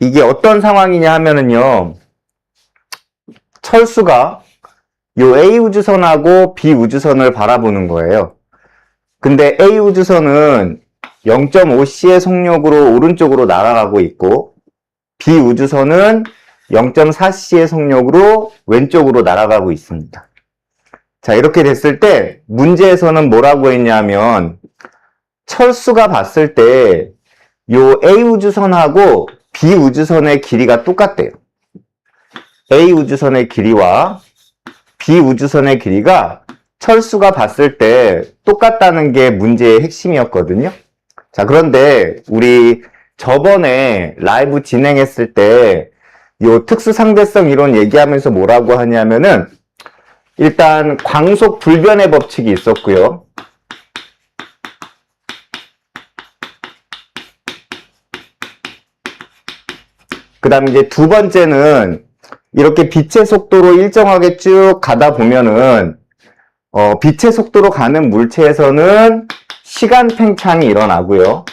이게 어떤 상황이냐 하면은요, 철수가 요 A 우주선하고 B 우주선을 바라보는 거예요. 근데 A 우주선은 0.5C의 속력으로 오른쪽으로 날아가고 있고, B 우주선은 0.4C의 속력으로 왼쪽으로 날아가고 있습니다. 자, 이렇게 됐을 때 문제에서는 뭐라고 했냐면, 철수가 봤을 때 요 A 우주선하고 B 우주선의 길이가 똑같대요. A 우주선의 길이와 B 우주선의 길이가 철수가 봤을 때 똑같다는 게 문제의 핵심이었거든요. 자, 그런데 우리 저번에 라이브 진행했을 때 요 특수상대성 이론 얘기하면서 뭐라고 하냐면은, 일단 광속 불변의 법칙이 있었고요. 그 다음에 이제 두 번째는 이렇게 빛의 속도로 일정하게 쭉 가다 보면은 빛의 속도로 가는 물체에서는 시간 팽창이 일어나고요.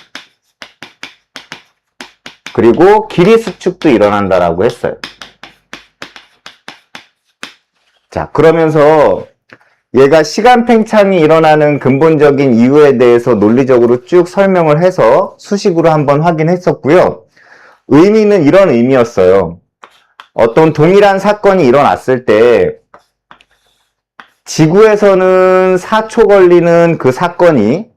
그리고 길이 수축도 일어난다라고 했어요. 자, 그러면서 얘가 시간 팽창이 일어나는 근본적인 이유에 대해서 논리적으로 쭉 설명을 해서 수식으로 한번 확인했었고요. 의미는 이런 의미였어요. 어떤 동일한 사건이 일어났을 때 지구에서는 4초 걸리는 그 사건이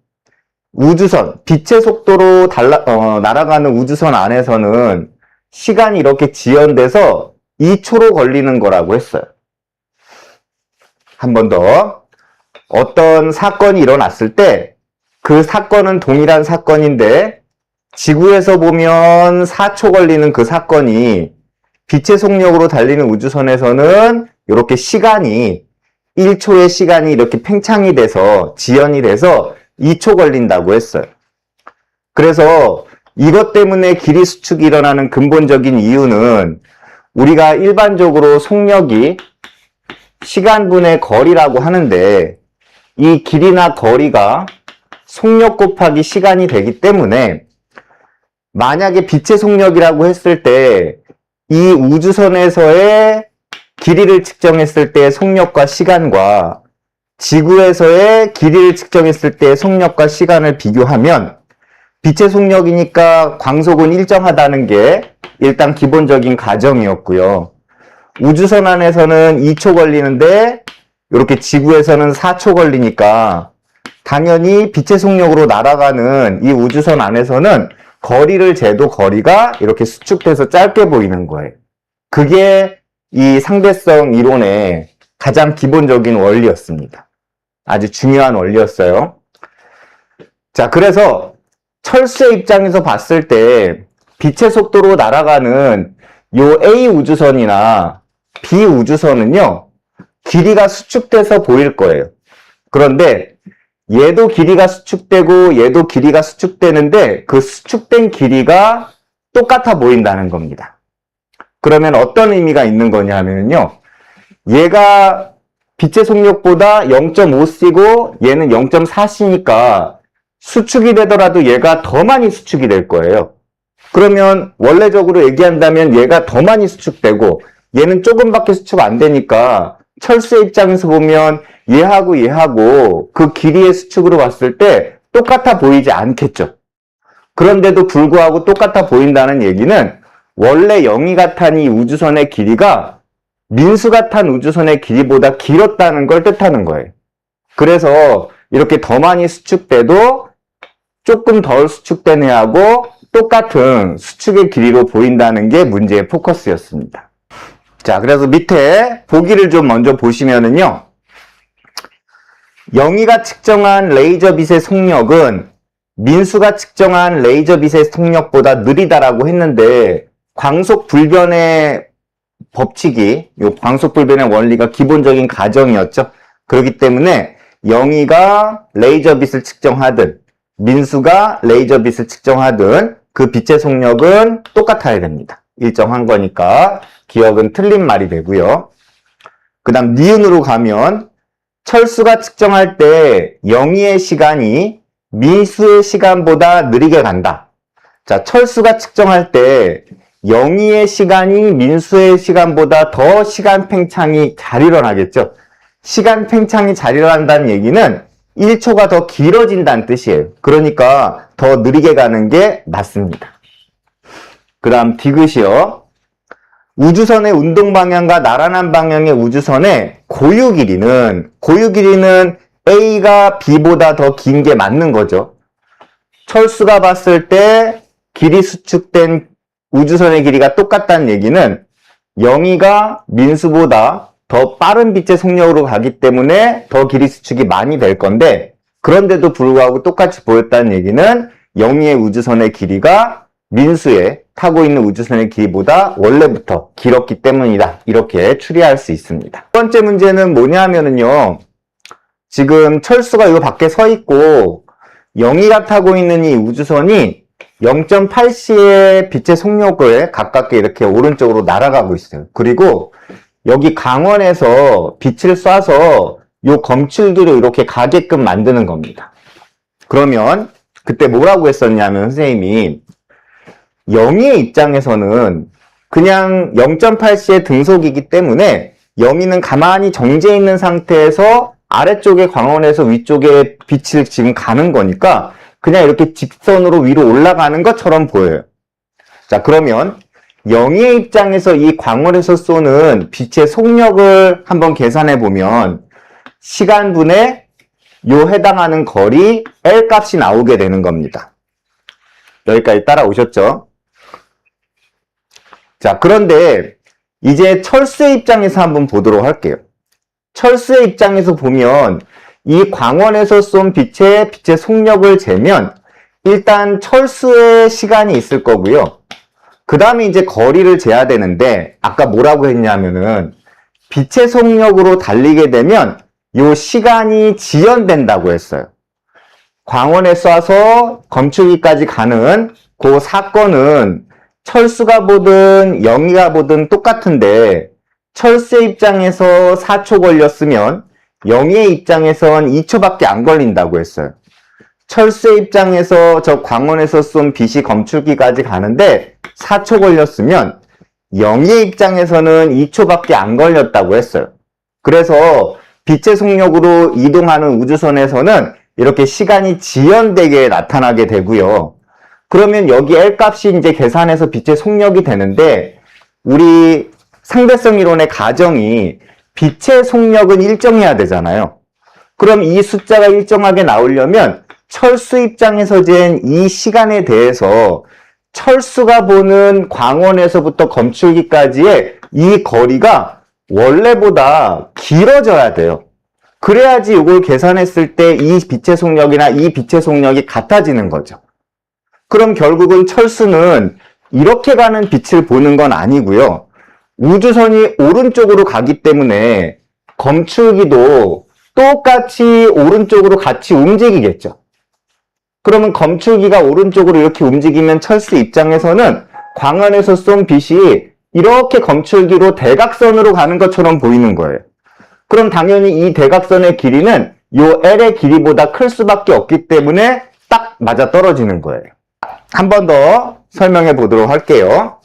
우주선, 빛의 속도로 날아가는 우주선 안에서는 시간이 이렇게 지연돼서 2초로 걸리는 거라고 했어요. 한 번 더. 어떤 사건이 일어났을 때 그 사건은 동일한 사건인데 지구에서 보면 4초 걸리는 그 사건이 빛의 속력으로 달리는 우주선에서는 이렇게 시간이 1초의 시간이 이렇게 팽창이 돼서 지연이 돼서 2초 걸린다고 했어요. 그래서 이것 때문에 길이 수축이 일어나는 근본적인 이유는 우리가 일반적으로 속력이 시간분의 거리라고 하는데 이 길이나 거리가 속력 곱하기 시간이 되기 때문에 만약에 빛의 속력이라고 했을 때 이 우주선에서의 길이를 측정했을 때의 속력과 시간과 지구에서의 길이를 측정했을 때의 속력과 시간을 비교하면 빛의 속력이니까 광속은 일정하다는 게 일단 기본적인 가정이었고요. 우주선 안에서는 2초 걸리는데 이렇게 지구에서는 4초 걸리니까 당연히 빛의 속력으로 날아가는 이 우주선 안에서는 거리를 재도 거리가 이렇게 수축돼서 짧게 보이는 거예요. 그게 이 상대성 이론의 가장 기본적인 원리였습니다. 아주 중요한 원리였어요. 자, 그래서 철수의 입장에서 봤을 때 빛의 속도로 날아가는 요 A 우주선이나 B 우주선은요, 길이가 수축돼서 보일 거예요. 그런데 얘도 길이가 수축되고 얘도 길이가 수축되는데 그 수축된 길이가 똑같아 보인다는 겁니다. 그러면 어떤 의미가 있는 거냐 하면요, 얘가 빛의 속력보다 0.5C고 얘는 0.4C니까 수축이 되더라도 얘가 더 많이 수축이 될 거예요. 그러면 원래적으로 얘기한다면 얘가 더 많이 수축되고 얘는 조금밖에 수축 안 되니까 철수의 입장에서 보면 얘하고 그 길이의 수축으로 봤을 때 똑같아 보이지 않겠죠. 그런데도 불구하고 똑같아 보인다는 얘기는 원래 영희가 탄 이 우주선의 길이가 민수가 탄 우주선의 길이보다 길었다는 걸 뜻하는 거예요. 그래서 이렇게 더 많이 수축돼도 조금 덜 수축된 애하고 똑같은 수축의 길이로 보인다는 게 문제의 포커스였습니다. 자, 그래서 밑에 보기를 좀 먼저 보시면은요, 영희가 측정한 레이저 빛의 속력은 민수가 측정한 레이저 빛의 속력보다 느리다라고 했는데 광속 불변의 법칙이, 요 광속 불변의 원리가 기본적인 가정이었죠. 그렇기 때문에 영희가 레이저 빛을 측정하든 민수가 레이저 빛을 측정하든 그 빛의 속력은 똑같아야 됩니다. 일정한 거니까 기억은 틀린 말이 되고요. 그 다음 니은으로 가면 철수가 측정할 때 영희의 시간이 민수의 시간보다 느리게 간다. 자, 철수가 측정할 때 영희의 시간이 민수의 시간보다 더 시간 팽창이 잘 일어나겠죠. 시간 팽창이 잘 일어난다는 얘기는 1초가 더 길어진다는 뜻이에요. 그러니까 더 느리게 가는 게 맞습니다. 그 다음 디귿이요. 우주선의 운동 방향과 나란한 방향의 우주선의 고유 길이는 A가 B보다 더 긴 게 맞는 거죠. 철수가 봤을 때 길이 수축된 우주선의 길이가 똑같다는 얘기는 영희가 민수보다 더 빠른 빛의 속력으로 가기 때문에 더 길이 수축이 많이 될 건데, 그런데도 불구하고 똑같이 보였다는 얘기는 영희의 우주선의 길이가 민수의 타고 있는 우주선의 길이보다 원래부터 길었기 때문이다. 이렇게 추리할 수 있습니다. 두 번째 문제는 뭐냐면요. 지금 철수가 이거 밖에 서 있고 영희가 타고 있는 이 우주선이 0.8c의 빛의 속력을 가깝게 이렇게 오른쪽으로 날아가고 있어요. 그리고 여기 광원에서 빛을 쏴서 이 검출기로 이렇게 가게끔 만드는 겁니다. 그러면 그때 뭐라고 했었냐면 선생님이 영희의 입장에서는 그냥 0.8c의 등속이기 때문에 영희는 가만히 정지해 있는 상태에서 아래쪽에 광원에서 위쪽에 빛을 지금 가는 거니까 그냥 이렇게 직선으로 위로 올라가는 것처럼 보여요. 자, 그러면 영희의 입장에서 이 광원에서 쏘는 빛의 속력을 한번 계산해 보면 시간분에 요 해당하는 거리 L 값이 나오게 되는 겁니다. 여기까지 따라오셨죠? 자, 그런데 이제 철수의 입장에서 한번 보도록 할게요. 철수의 입장에서 보면 이 광원에서 쏜 빛의 속력을 재면 일단 철수의 시간이 있을 거고요. 그 다음에 이제 거리를 재야 되는데 아까 뭐라고 했냐면은 빛의 속력으로 달리게 되면 요 시간이 지연된다고 했어요. 광원에 쏴서 검출기까지 가는 그 사건은 철수가 보든 영희가 보든 똑같은데 철수의 입장에서 4초 걸렸으면 영희의 입장에선 2초밖에 안 걸린다고 했어요. 철수의 입장에서 저 광원에서 쏜 빛이 검출기까지 가는데 4초 걸렸으면 영희의 입장에서는 2초밖에 안 걸렸다고 했어요. 그래서 빛의 속력으로 이동하는 우주선에서는 이렇게 시간이 지연되게 나타나게 되고요. 그러면 여기 L 값이 이제 계산해서 빛의 속력이 되는데 우리 상대성 이론의 가정이 빛의 속력은 일정해야 되잖아요. 그럼 이 숫자가 일정하게 나오려면 철수 입장에서 잰 이 시간에 대해서 철수가 보는 광원에서부터 검출기까지의 이 거리가 원래보다 길어져야 돼요. 그래야지 이걸 계산했을 때 이 빛의 속력이나 이 빛의 속력이 같아지는 거죠. 그럼 결국은 철수는 이렇게 가는 빛을 보는 건 아니고요. 우주선이 오른쪽으로 가기 때문에 검출기도 똑같이 오른쪽으로 같이 움직이겠죠. 그러면 검출기가 오른쪽으로 이렇게 움직이면 철수 입장에서는 광원에서 쏜 빛이 이렇게 검출기로 대각선으로 가는 것처럼 보이는 거예요. 그럼 당연히 이 대각선의 길이는 요 L의 길이보다 클 수밖에 없기 때문에 딱 맞아 떨어지는 거예요. 한 번 더 설명해 보도록 할게요.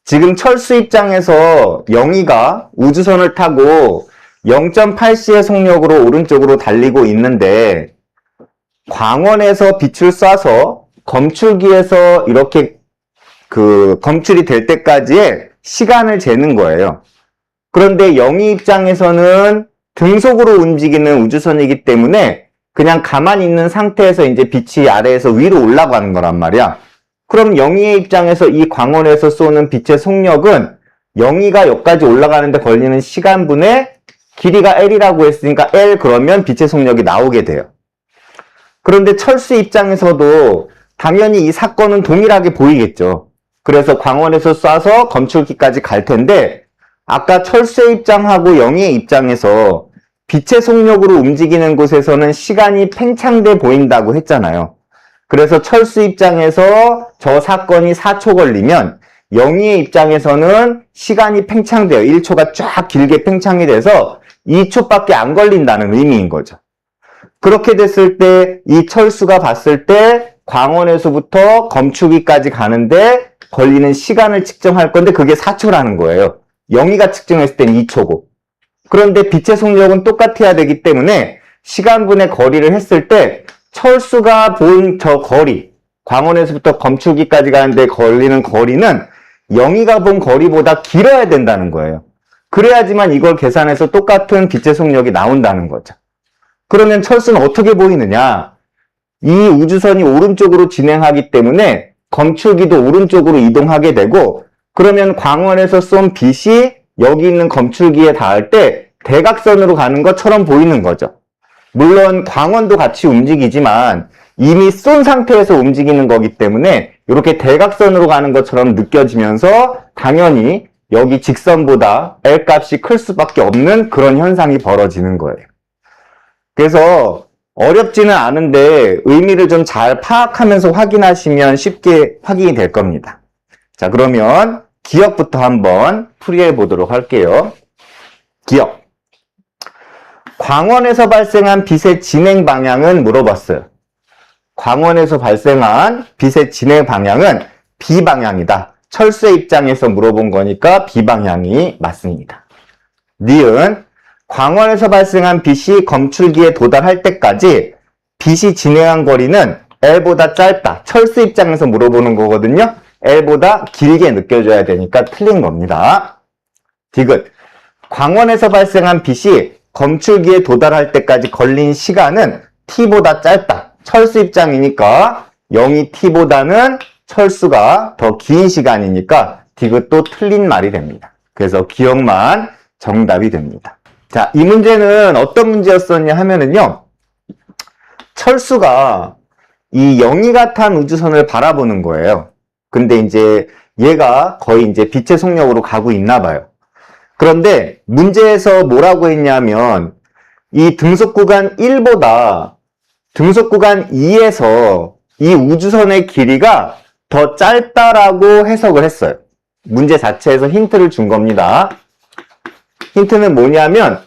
지금 철수 입장에서 영희가 우주선을 타고 0.8c의 속력으로 오른쪽으로 달리고 있는데 광원에서 빛을 쏴서 검출기에서 이렇게 검출이 될 때까지의 시간을 재는 거예요. 그런데 영희 입장에서는 등속으로 움직이는 우주선이기 때문에 그냥 가만히 있는 상태에서 이제 빛이 아래에서 위로 올라가는 거란 말이야. 그럼 영희의 입장에서 이 광원에서 쏘는 빛의 속력은 영희가 여기까지 올라가는데 걸리는 시간분의 길이가 L이라고 했으니까 L 그러면 빛의 속력이 나오게 돼요. 그런데 철수 입장에서도 당연히 이 사건은 동일하게 보이겠죠. 그래서 광원에서 쏴서 검출기까지 갈 텐데 아까 철수의 입장하고 영희의 입장에서 빛의 속력으로 움직이는 곳에서는 시간이 팽창돼 보인다고 했잖아요. 그래서 철수 입장에서 저 사건이 4초 걸리면 영희의 입장에서는 시간이 팽창돼요. 1초가 쫙 길게 팽창이 돼서 2초밖에 안 걸린다는 의미인 거죠. 그렇게 됐을 때 이 철수가 봤을 때 광원에서부터 검출기까지 가는데 걸리는 시간을 측정할 건데 그게 4초라는 거예요. 영희가 측정했을 땐 2초고. 그런데 빛의 속력은 똑같아야 되기 때문에 시간분의 거리를 했을 때 철수가 본 저 거리, 광원에서부터 검출기까지 가는데 걸리는 거리는 영희가 본 거리보다 길어야 된다는 거예요. 그래야지만 이걸 계산해서 똑같은 빛의 속력이 나온다는 거죠. 그러면 철수는 어떻게 보이느냐? 이 우주선이 오른쪽으로 진행하기 때문에 검출기도 오른쪽으로 이동하게 되고, 그러면 광원에서 쏜 빛이 여기 있는 검출기에 닿을 때 대각선으로 가는 것처럼 보이는 거죠. 물론 광원도 같이 움직이지만 이미 쏜 상태에서 움직이는 거기 때문에 이렇게 대각선으로 가는 것처럼 느껴지면서 당연히 여기 직선보다 L 값이 클 수밖에 없는 그런 현상이 벌어지는 거예요. 그래서 어렵지는 않은데 의미를 좀 잘 파악하면서 확인하시면 쉽게 확인이 될 겁니다. 자, 그러면 기억부터 한번 풀이해 보도록 할게요. 기억. 광원에서 발생한 빛의 진행 방향은 물어봤어요. 광원에서 발생한 빛의 진행 방향은 B방향이다. 철수의 입장에서 물어본 거니까 B방향이 맞습니다. 니은 광원에서 발생한 빛이 검출기에 도달할 때까지 빛이 진행한 거리는 L보다 짧다. 철수 입장에서 물어보는 거거든요. L보다 길게 느껴져야 되니까 틀린 겁니다. 디귿. 광원에서 발생한 빛이 검출기에 도달할 때까지 걸린 시간은 T보다 짧다. 철수 입장이니까 0이 T보다는 철수가 더 긴 시간이니까 디귿도 틀린 말이 됩니다. 그래서 기억만 정답이 됩니다. 자, 이 문제는 어떤 문제였었냐 하면은요, 철수가 이 영희가 탄 우주선을 바라보는 거예요. 근데 이제 얘가 거의 이제 빛의 속력으로 가고 있나 봐요. 그런데 문제에서 뭐라고 했냐면 이 등속 구간 1보다 등속 구간 2에서 이 우주선의 길이가 더 짧다라고 해석을 했어요. 문제 자체에서 힌트를 준 겁니다. 힌트는 뭐냐면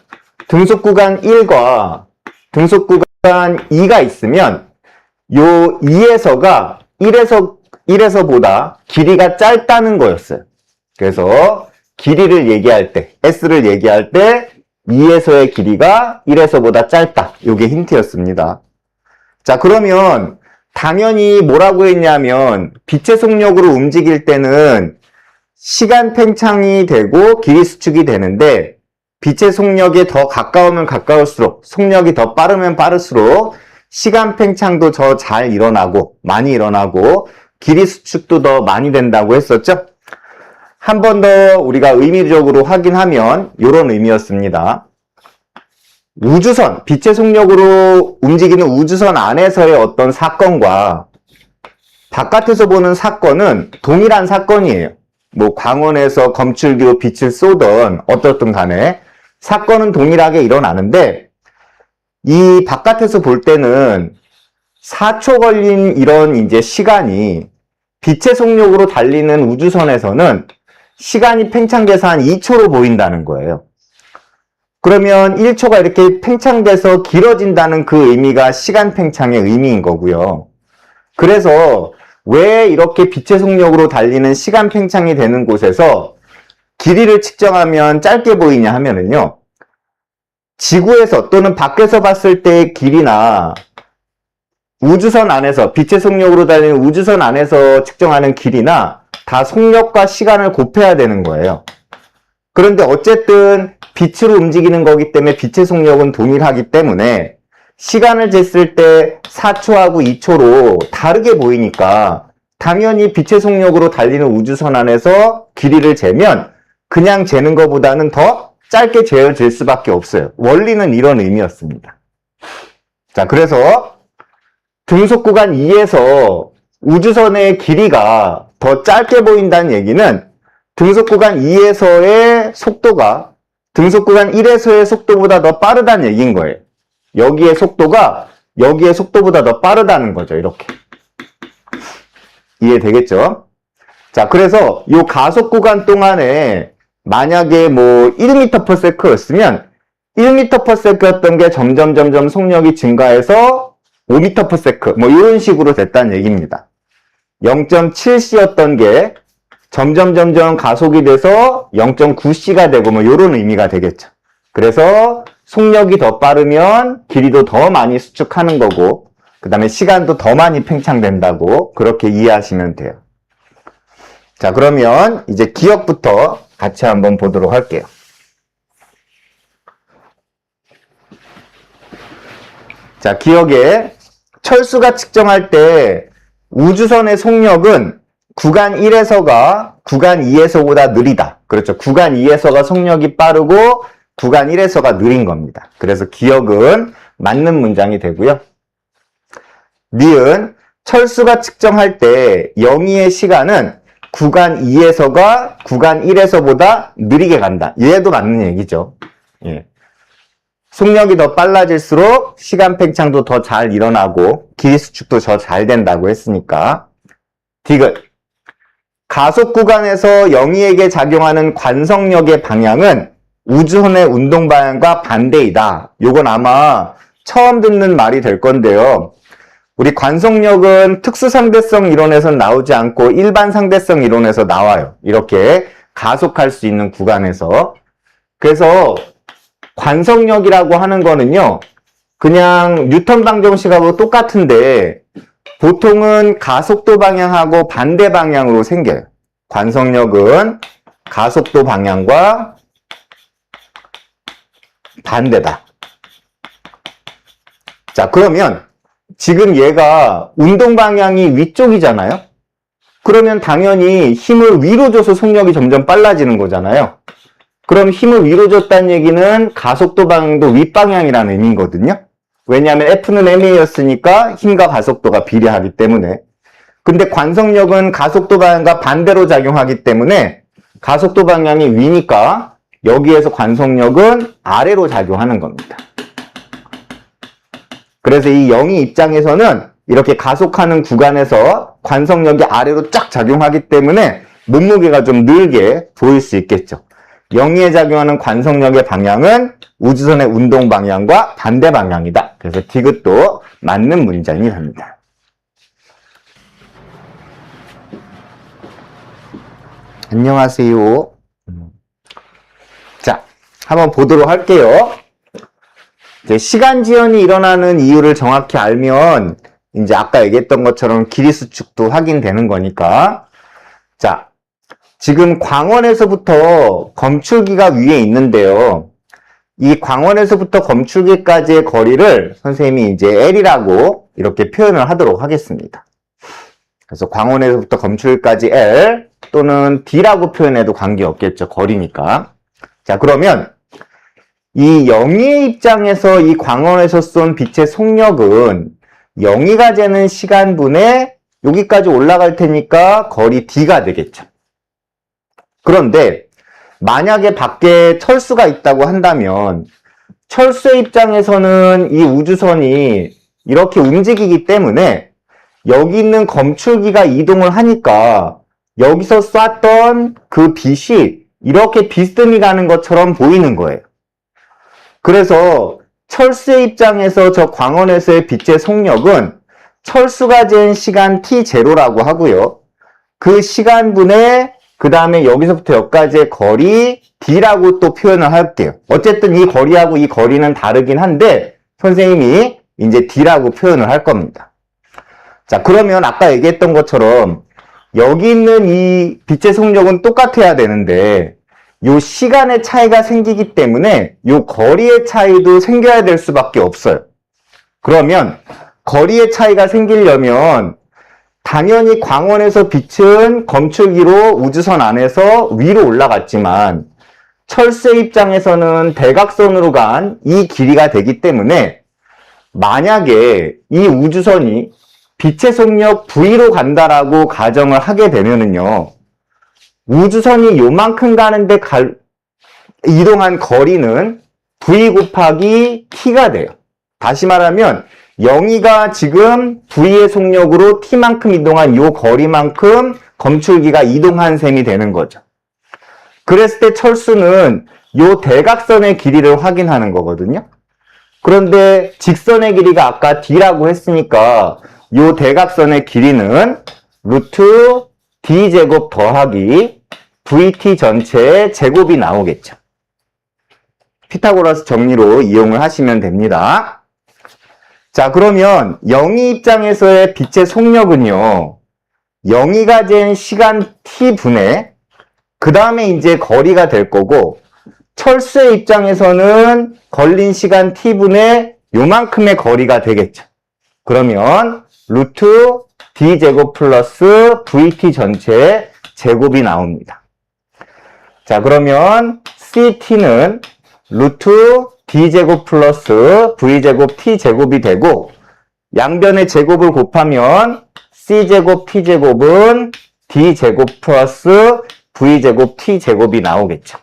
등속 구간 1과 등속 구간 2가 있으면 요 2에서가 1에서보다 길이가 짧다는 거였어요. 그래서 길이를 얘기할 때, S를 얘기할 때 2에서의 길이가 1에서보다 짧다. 요게 힌트였습니다. 자, 그러면 당연히 뭐라고 했냐면 빛의 속력으로 움직일 때는 시간 팽창이 되고 길이 수축이 되는데 빛의 속력에 더 가까우면 가까울수록 속력이 더 빠르면 빠를수록 시간 팽창도 더 잘 일어나고 많이 일어나고 길이 수축도 더 많이 된다고 했었죠. 한 번 더 우리가 의미적으로 확인하면 이런 의미였습니다. 우주선, 빛의 속력으로 움직이는 우주선 안에서의 어떤 사건과 바깥에서 보는 사건은 동일한 사건이에요. 뭐 광원에서 검출기로 빛을 쏘던 어떻든 간에 사건은 동일하게 일어나는데 이 바깥에서 볼 때는 4초 걸린 이런 이제 시간이 빛의 속력으로 달리는 우주선에서는 시간이 팽창돼서 한 2초로 보인다는 거예요. 그러면 1초가 이렇게 팽창돼서 길어진다는 그 의미가 시간 팽창의 의미인 거고요. 그래서 왜 이렇게 빛의 속력으로 달리는 시간 팽창이 되는 곳에서 길이를 측정하면 짧게 보이냐 하면은요, 지구에서 또는 밖에서 봤을 때의 길이나 우주선 안에서 빛의 속력으로 달리는 우주선 안에서 측정하는 길이나 다 속력과 시간을 곱해야 되는 거예요. 그런데 어쨌든 빛으로 움직이는 거기 때문에 빛의 속력은 동일하기 때문에 시간을 쟀을 때 4초하고 2초로 다르게 보이니까 당연히 빛의 속력으로 달리는 우주선 안에서 길이를 재면 그냥 재는 것보다는 더 짧게 재어질 수밖에 없어요. 원리는 이런 의미였습니다. 자, 그래서 등속 구간 2에서 우주선의 길이가 더 짧게 보인다는 얘기는 등속 구간 2에서의 속도가 등속 구간 1에서의 속도보다 더 빠르다는 얘기인 거예요. 여기의 속도가 여기의 속도보다 더 빠르다는 거죠. 이렇게. 이해되겠죠? 자, 그래서 이 가속 구간 동안에 만약에 뭐 1m/s였으면 1m/s였던 게 점점 속력이 증가해서 5m/s 뭐 이런 식으로 됐다는 얘기입니다. 0.7c였던 게 점점 가속이 돼서 0.9c가 되고 뭐 요런 의미가 되겠죠. 그래서 속력이 더 빠르면 길이도 더 많이 수축하는 거고 그 다음에 시간도 더 많이 팽창된다고 그렇게 이해하시면 돼요. 자, 그러면 이제 기억부터 같이 한번 보도록 할게요. 자, 기억에 철수가 측정할 때 우주선의 속력은 구간 1에서가 구간 2에서보다 느리다. 그렇죠. 구간 2에서가 속력이 빠르고 구간 1에서가 느린 겁니다. 그래서 기억은 맞는 문장이 되고요. 니은 철수가 측정할 때 영희의 시간은 구간 2에서가 구간 1에서보다 느리게 간다. 얘도 맞는 얘기죠. 예. 속력이 더 빨라질수록 시간 팽창도 더 잘 일어나고 길이 수축도 더 잘 된다고 했으니까. 디귿 가속 구간에서 영희에게 작용하는 관성력의 방향은 우주선의 운동 방향과 반대이다. 요건 아마 처음 듣는 말이 될 건데요. 우리 관성력은 특수상대성 이론에서 나오지 않고 일반 상대성 이론에서 나와요. 이렇게 가속할 수 있는 구간에서. 그래서 관성력이라고 하는 거는요, 그냥 뉴턴 방정식하고 똑같은데 보통은 가속도 방향하고 반대 방향으로 생겨요. 관성력은 가속도 방향과 반대다. 자, 그러면 지금 얘가 운동 방향이 위쪽이잖아요? 그러면 당연히 힘을 위로 줘서 속력이 점점 빨라지는 거잖아요. 그럼 힘을 위로 줬다는 얘기는 가속도 방향도 윗방향이라는 의미거든요. 왜냐하면 F는 ma였으니까 힘과 가속도가 비례하기 때문에. 근데 관성력은 가속도 방향과 반대로 작용하기 때문에 가속도 방향이 위니까 여기에서 관성력은 아래로 작용하는 겁니다. 그래서 이 영희 입장에서는 이렇게 가속하는 구간에서 관성력이 아래로 쫙 작용하기 때문에 몸무게가 좀 늘게 보일 수 있겠죠. 영희에 작용하는 관성력의 방향은 우주선의 운동 방향과 반대 방향이다. 그래서 디귿도 맞는 문장이 됩니다. 안녕하세요. 자, 한번 보도록 할게요. 이제 시간 지연이 일어나는 이유를 정확히 알면 이제 아까 얘기했던 것처럼 길이 수축도 확인되는 거니까. 자, 지금 광원에서부터 검출기가 위에 있는데요. 이 광원에서부터 검출기까지의 거리를 선생님이 이제 L이라고 이렇게 표현을 하도록 하겠습니다. 그래서 광원에서부터 검출기까지 L 또는 D라고 표현해도 관계없겠죠. 거리니까. 자, 그러면 이 영희의 입장에서 이 광원에서 쏜 빛의 속력은 영희가 재는 시간분에 여기까지 올라갈 테니까 거리 D가 되겠죠. 그런데 만약에 밖에 철수가 있다고 한다면 철수의 입장에서는 이 우주선이 이렇게 움직이기 때문에 여기 있는 검출기가 이동을 하니까 여기서 쐈던 그 빛이 이렇게 비스듬히 가는 것처럼 보이는 거예요. 그래서 철수의 입장에서 저 광원에서의 빛의 속력은 철수가 잰 시간 t0라고 하고요. 그 시간분에 그 다음에 여기서부터 여기까지의 거리 d라고 또 표현을 할게요. 어쨌든 이 거리하고 이 거리는 다르긴 한데 선생님이 이제 d라고 표현을 할 겁니다. 자, 그러면 아까 얘기했던 것처럼 여기 있는 이 빛의 속력은 똑같아야 되는데 요 시간의 차이가 생기기 때문에 요 거리의 차이도 생겨야 될 수밖에 없어요. 그러면 거리의 차이가 생기려면 당연히 광원에서 빛은 검출기로 우주선 안에서 위로 올라갔지만 철수의 입장에서는 대각선으로 간 이 길이가 되기 때문에 만약에 이 우주선이 빛의 속력 V로 간다라고 가정을 하게 되면은요, 우주선이 요만큼 가는데 이동한 거리는 V 곱하기 T가 돼요. 다시 말하면 영희가 지금 V의 속력으로 T만큼 이동한 요 거리만큼 검출기가 이동한 셈이 되는 거죠. 그랬을 때 철수는 요 대각선의 길이를 확인하는 거거든요. 그런데 직선의 길이가 아까 D라고 했으니까 요 대각선의 길이는 루트 D제곱 더하기 VT 전체의 제곱이 나오겠죠. 피타고라스 정리로 이용을 하시면 됩니다. 자, 그러면 영희 입장에서의 빛의 속력은요, 영희가 잰 시간 t분의 그 다음에 이제 거리가 될 거고, 철수의 입장에서는 걸린 시간 t분의 요만큼의 거리가 되겠죠. 그러면 루트 D제곱 플러스 VT 전체 제곱이 나옵니다. 자, 그러면 CT는 루트 D제곱 플러스 V제곱 T제곱이 되고, 양변의 제곱을 곱하면 C제곱 T제곱은 D제곱 플러스 V제곱 T제곱이 나오겠죠.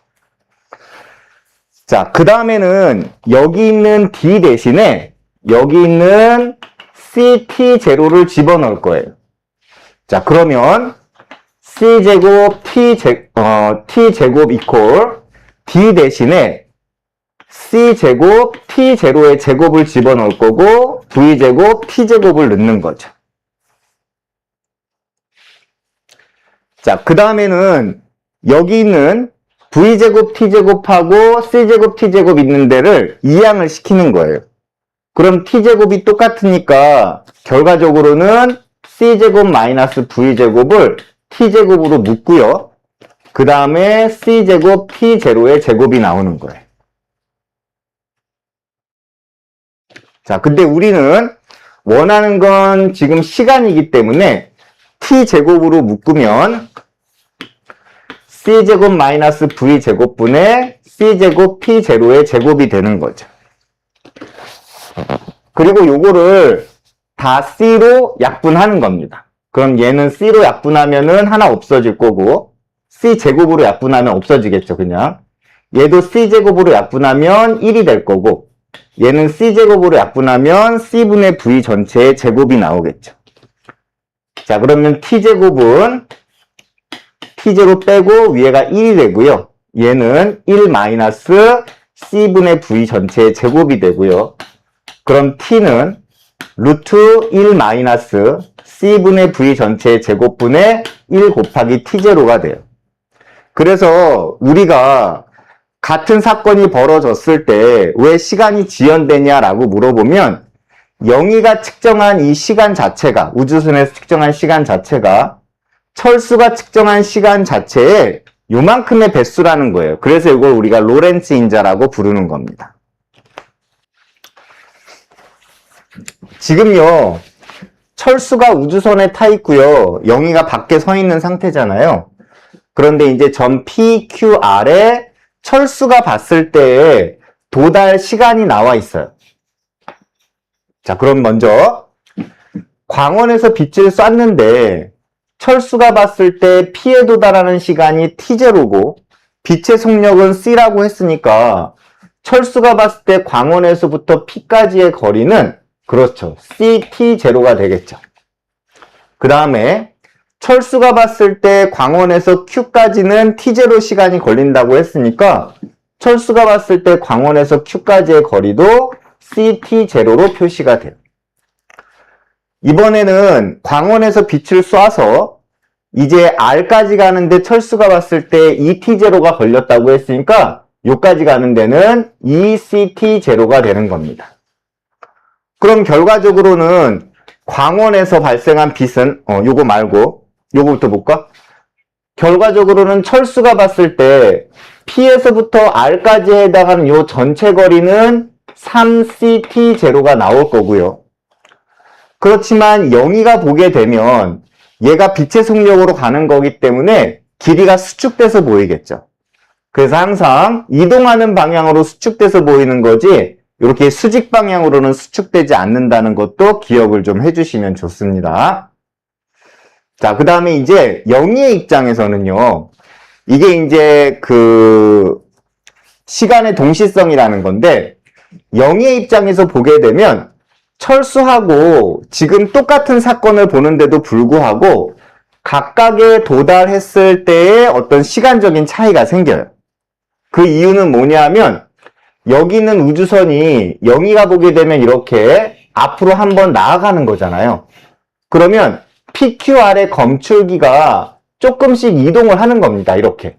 자, 그 다음에는 여기 있는 D 대신에 여기 있는 CT0를 집어넣을 거예요. 자, 그러면 C제곱 T제곱 이퀄 D 대신에 C제곱 T0의 제곱을 집어넣을 거고 V제곱 T제곱을 넣는 거죠. 자, 그 다음에는 여기 있는 V제곱 T제곱하고 C제곱 T제곱 있는 데를 이항을 시키는 거예요. 그럼 T제곱이 똑같으니까 결과적으로는 C제곱 마이너스 V제곱을 T제곱으로 묶고요. 그 다음에 C제곱 T0의 제곱이 나오는 거예요. 자, 근데 우리는 원하는 건 지금 시간이기 때문에 T제곱으로 묶으면 C제곱 마이너스 V제곱분의 C제곱 T0의 제곱이 되는 거죠. 그리고 요거를 다 C로 약분하는 겁니다. 그럼 얘는 C로 약분하면은 하나 없어질 거고, C제곱으로 약분하면 없어지겠죠, 그냥. 얘도 C제곱으로 약분하면 1이 될 거고, 얘는 C제곱으로 약분하면 C분의 V 전체의 제곱이 나오겠죠. 자, 그러면 T제곱은 T0 빼고 위에가 1이 되고요. 얘는 1 마이너스 C분의 V 전체의 제곱이 되고요. 그럼 T는 루트 1 마이너스 C분의 V 전체의 제곱분의 1 곱하기 T0가 돼요. 그래서 우리가 같은 사건이 벌어졌을 때 왜 시간이 지연되냐라고 물어보면 영희가 측정한 이 시간 자체가, 우주선에서 측정한 시간 자체가 철수가 측정한 시간 자체에 요만큼의 배수라는 거예요. 그래서 이걸 우리가 로렌츠 인자라고 부르는 겁니다. 지금요, 철수가 우주선에 타 있고요, 영희가 밖에 서 있는 상태잖아요. 그런데 이제 점 PQR에 철수가 봤을 때의 도달 시간이 나와 있어요. 자, 그럼 먼저 광원에서 빛을 쐈는데 철수가 봤을 때 P에 도달하는 시간이 T0고 빛의 속력은 C라고 했으니까 철수가 봤을 때 광원에서부터 P까지의 거리는 그렇죠, CT0가 되겠죠. 그 다음에 철수가 봤을 때 광원에서 Q까지는 T0 시간이 걸린다고 했으니까 철수가 봤을 때 광원에서 Q까지의 거리도 CT0로 표시가 돼요. 이번에는 광원에서 빛을 쏴서 이제 R까지 가는데 철수가 봤을 때 ET0가 걸렸다고 했으니까 여기까지 가는 데는 ECT0가 되는 겁니다. 그럼 결과적으로는 광원에서 발생한 빛은 요거 말고 요거부터 볼까? 결과적으로는 철수가 봤을 때 P에서부터 R까지 해당하는 요 전체 거리는 3CT0가 나올 거고요. 그렇지만 영희가 보게 되면 얘가 빛의 속력으로 가는 거기 때문에 길이가 수축돼서 보이겠죠. 그래서 항상 이동하는 방향으로 수축돼서 보이는 거지 이렇게 수직 방향으로는 수축되지 않는다는 것도 기억을 좀 해주시면 좋습니다. 자, 그 다음에 이제 영희의 입장에서는요, 이게 이제 그 시간의 동시성이라는 건데, 영희의 입장에서 보게 되면 철수하고 지금 똑같은 사건을 보는데도 불구하고 각각에 도달했을 때의 어떤 시간적인 차이가 생겨요. 그 이유는 뭐냐면 여기는 우주선이 영희가 보게 되면 이렇게 앞으로 한번 나아가는 거잖아요. 그러면 PQR의 검출기가 조금씩 이동을 하는 겁니다. 이렇게.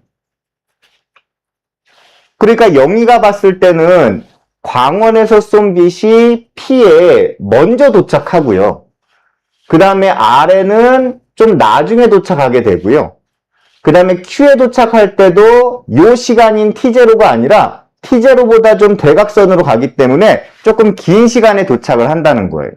그러니까 영희가 봤을 때는 광원에서 쏜 빛이 P에 먼저 도착하고요. 그 다음에 R에는 좀 나중에 도착하게 되고요. 그 다음에 Q에 도착할 때도 요 시간인 T0가 아니라 T0보다 좀 대각선으로 가기 때문에 조금 긴 시간에 도착을 한다는 거예요.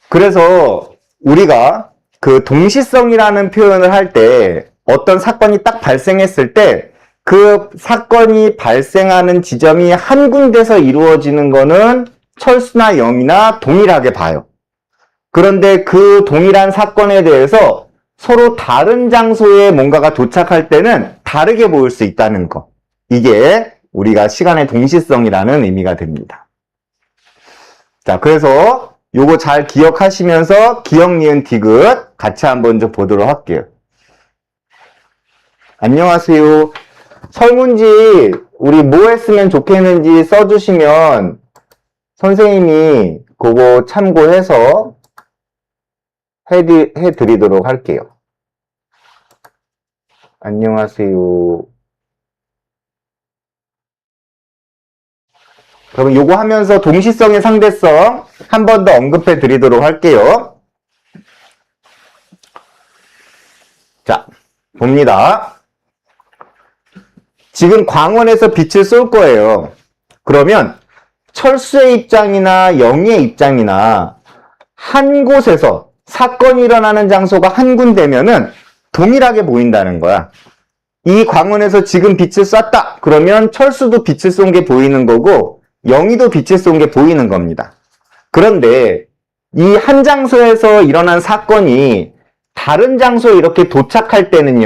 그래서 우리가 그 동시성이라는 표현을 할 때 어떤 사건이 딱 발생했을 때 그 사건이 발생하는 지점이 한 군데서 이루어지는 거는 철수나 영이나 동일하게 봐요. 그런데 그 동일한 사건에 대해서 서로 다른 장소에 뭔가가 도착할 때는 다르게 보일 수 있다는 거. 이게 우리가 시간의 동시성이라는 의미가 됩니다. 자, 그래서 요거 잘 기억하시면서 기억, 니은, 디귿 같이 한번 좀 보도록 할게요. 안녕하세요. 설문지 우리 뭐 했으면 좋겠는지 써주시면 선생님이 그거 참고해서 해드리도록 할게요. 안녕하세요. 그럼 요거 하면서 동시성의 상대성 한 번 더 언급해 드리도록 할게요. 자, 봅니다. 지금 광원에서 빛을 쏠 거예요. 그러면 철수의 입장이나 영희의 입장이나 한 곳에서 사건이 일어나는 장소가 한 군데면은 동일하게 보인다는 거야. 이 광원에서 지금 빛을 쐈다. 그러면 철수도 빛을 쏜 게 보이는 거고 영희도 빛을 쏜 게 보이는 겁니다. 그런데 이 한 장소에서 일어난 사건이 다른 장소에 이렇게 도착할 때는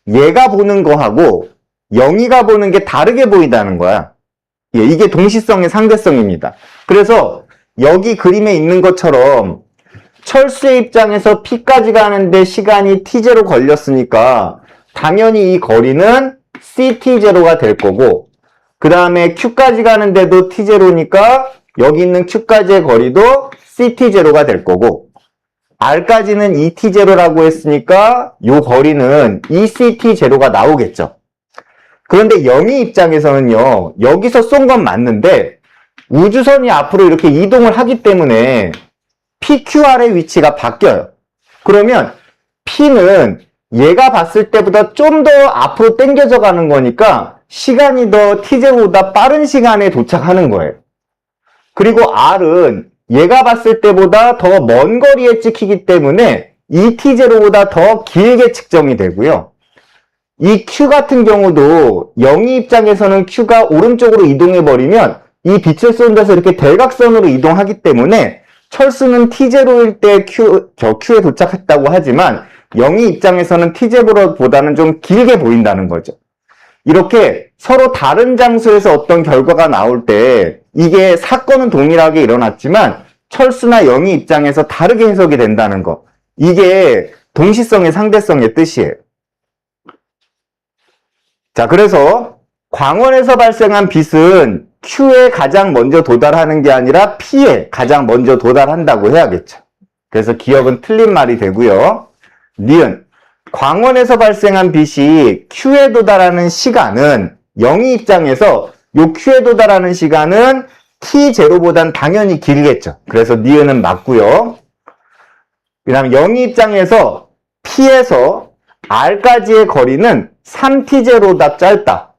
얘가 보는 거하고 영희가 보는 게 다르게 보인다는 거야. 예, 이게 동시성의 상대성입니다. 그래서 여기 그림에 있는 것처럼 철수의 입장에서 P까지 가는데 시간이 T0 걸렸으니까 당연히 이 거리는 CT0가 될 거고 그 다음에 Q까지 가는데도 T0니까 여기 있는 Q까지의 거리도 CT0가 될 거고 R까지는 ET0라고 했으니까 이 거리는 ECT0가 나오겠죠. 그런데 영희 입장에서는요. 여기서 쏜 건 맞는데 우주선이 앞으로 이렇게 이동을 하기 때문에 PQR의 위치가 바뀌어요. 그러면 P는 얘가 봤을 때보다 좀 더 앞으로 당겨져 가는 거니까 시간이 더 T0보다 빠른 시간에 도착하는 거예요. 그리고 R은 얘가 봤을 때보다 더 먼 거리에 찍히기 때문에 이 T0보다 더 길게 측정이 되고요. 이 Q 같은 경우도 영희 입장에서는 Q가 오른쪽으로 이동해버리면 이 빛을 쏜 데서 이렇게 대각선으로 이동하기 때문에 철수는 T0일 때 Q에 도착했다고 하지만 영희 입장에서는 T0보다는 좀 길게 보인다는 거죠. 이렇게 서로 다른 장소에서 어떤 결과가 나올 때 이게 사건은 동일하게 일어났지만 철수나 영희 입장에서 다르게 해석이 된다는 거. 이게 동시성의 상대성의 뜻이에요. 자, 그래서 광원에서 발생한 빛은 Q에 가장 먼저 도달하는 게 아니라 P에 가장 먼저 도달한다고 해야겠죠. 그래서 기억은 틀린 말이 되고요. 니은 광원에서 발생한 빛이 Q에 도달하는 시간은 영희 입장에서 요 Q에 도달하는 시간은 T0보단 당연히 길겠죠. 그래서 니은은 맞고요. 그 다음 영희 입장에서 P에서 R까지의 거리는 3T0보다 짧다.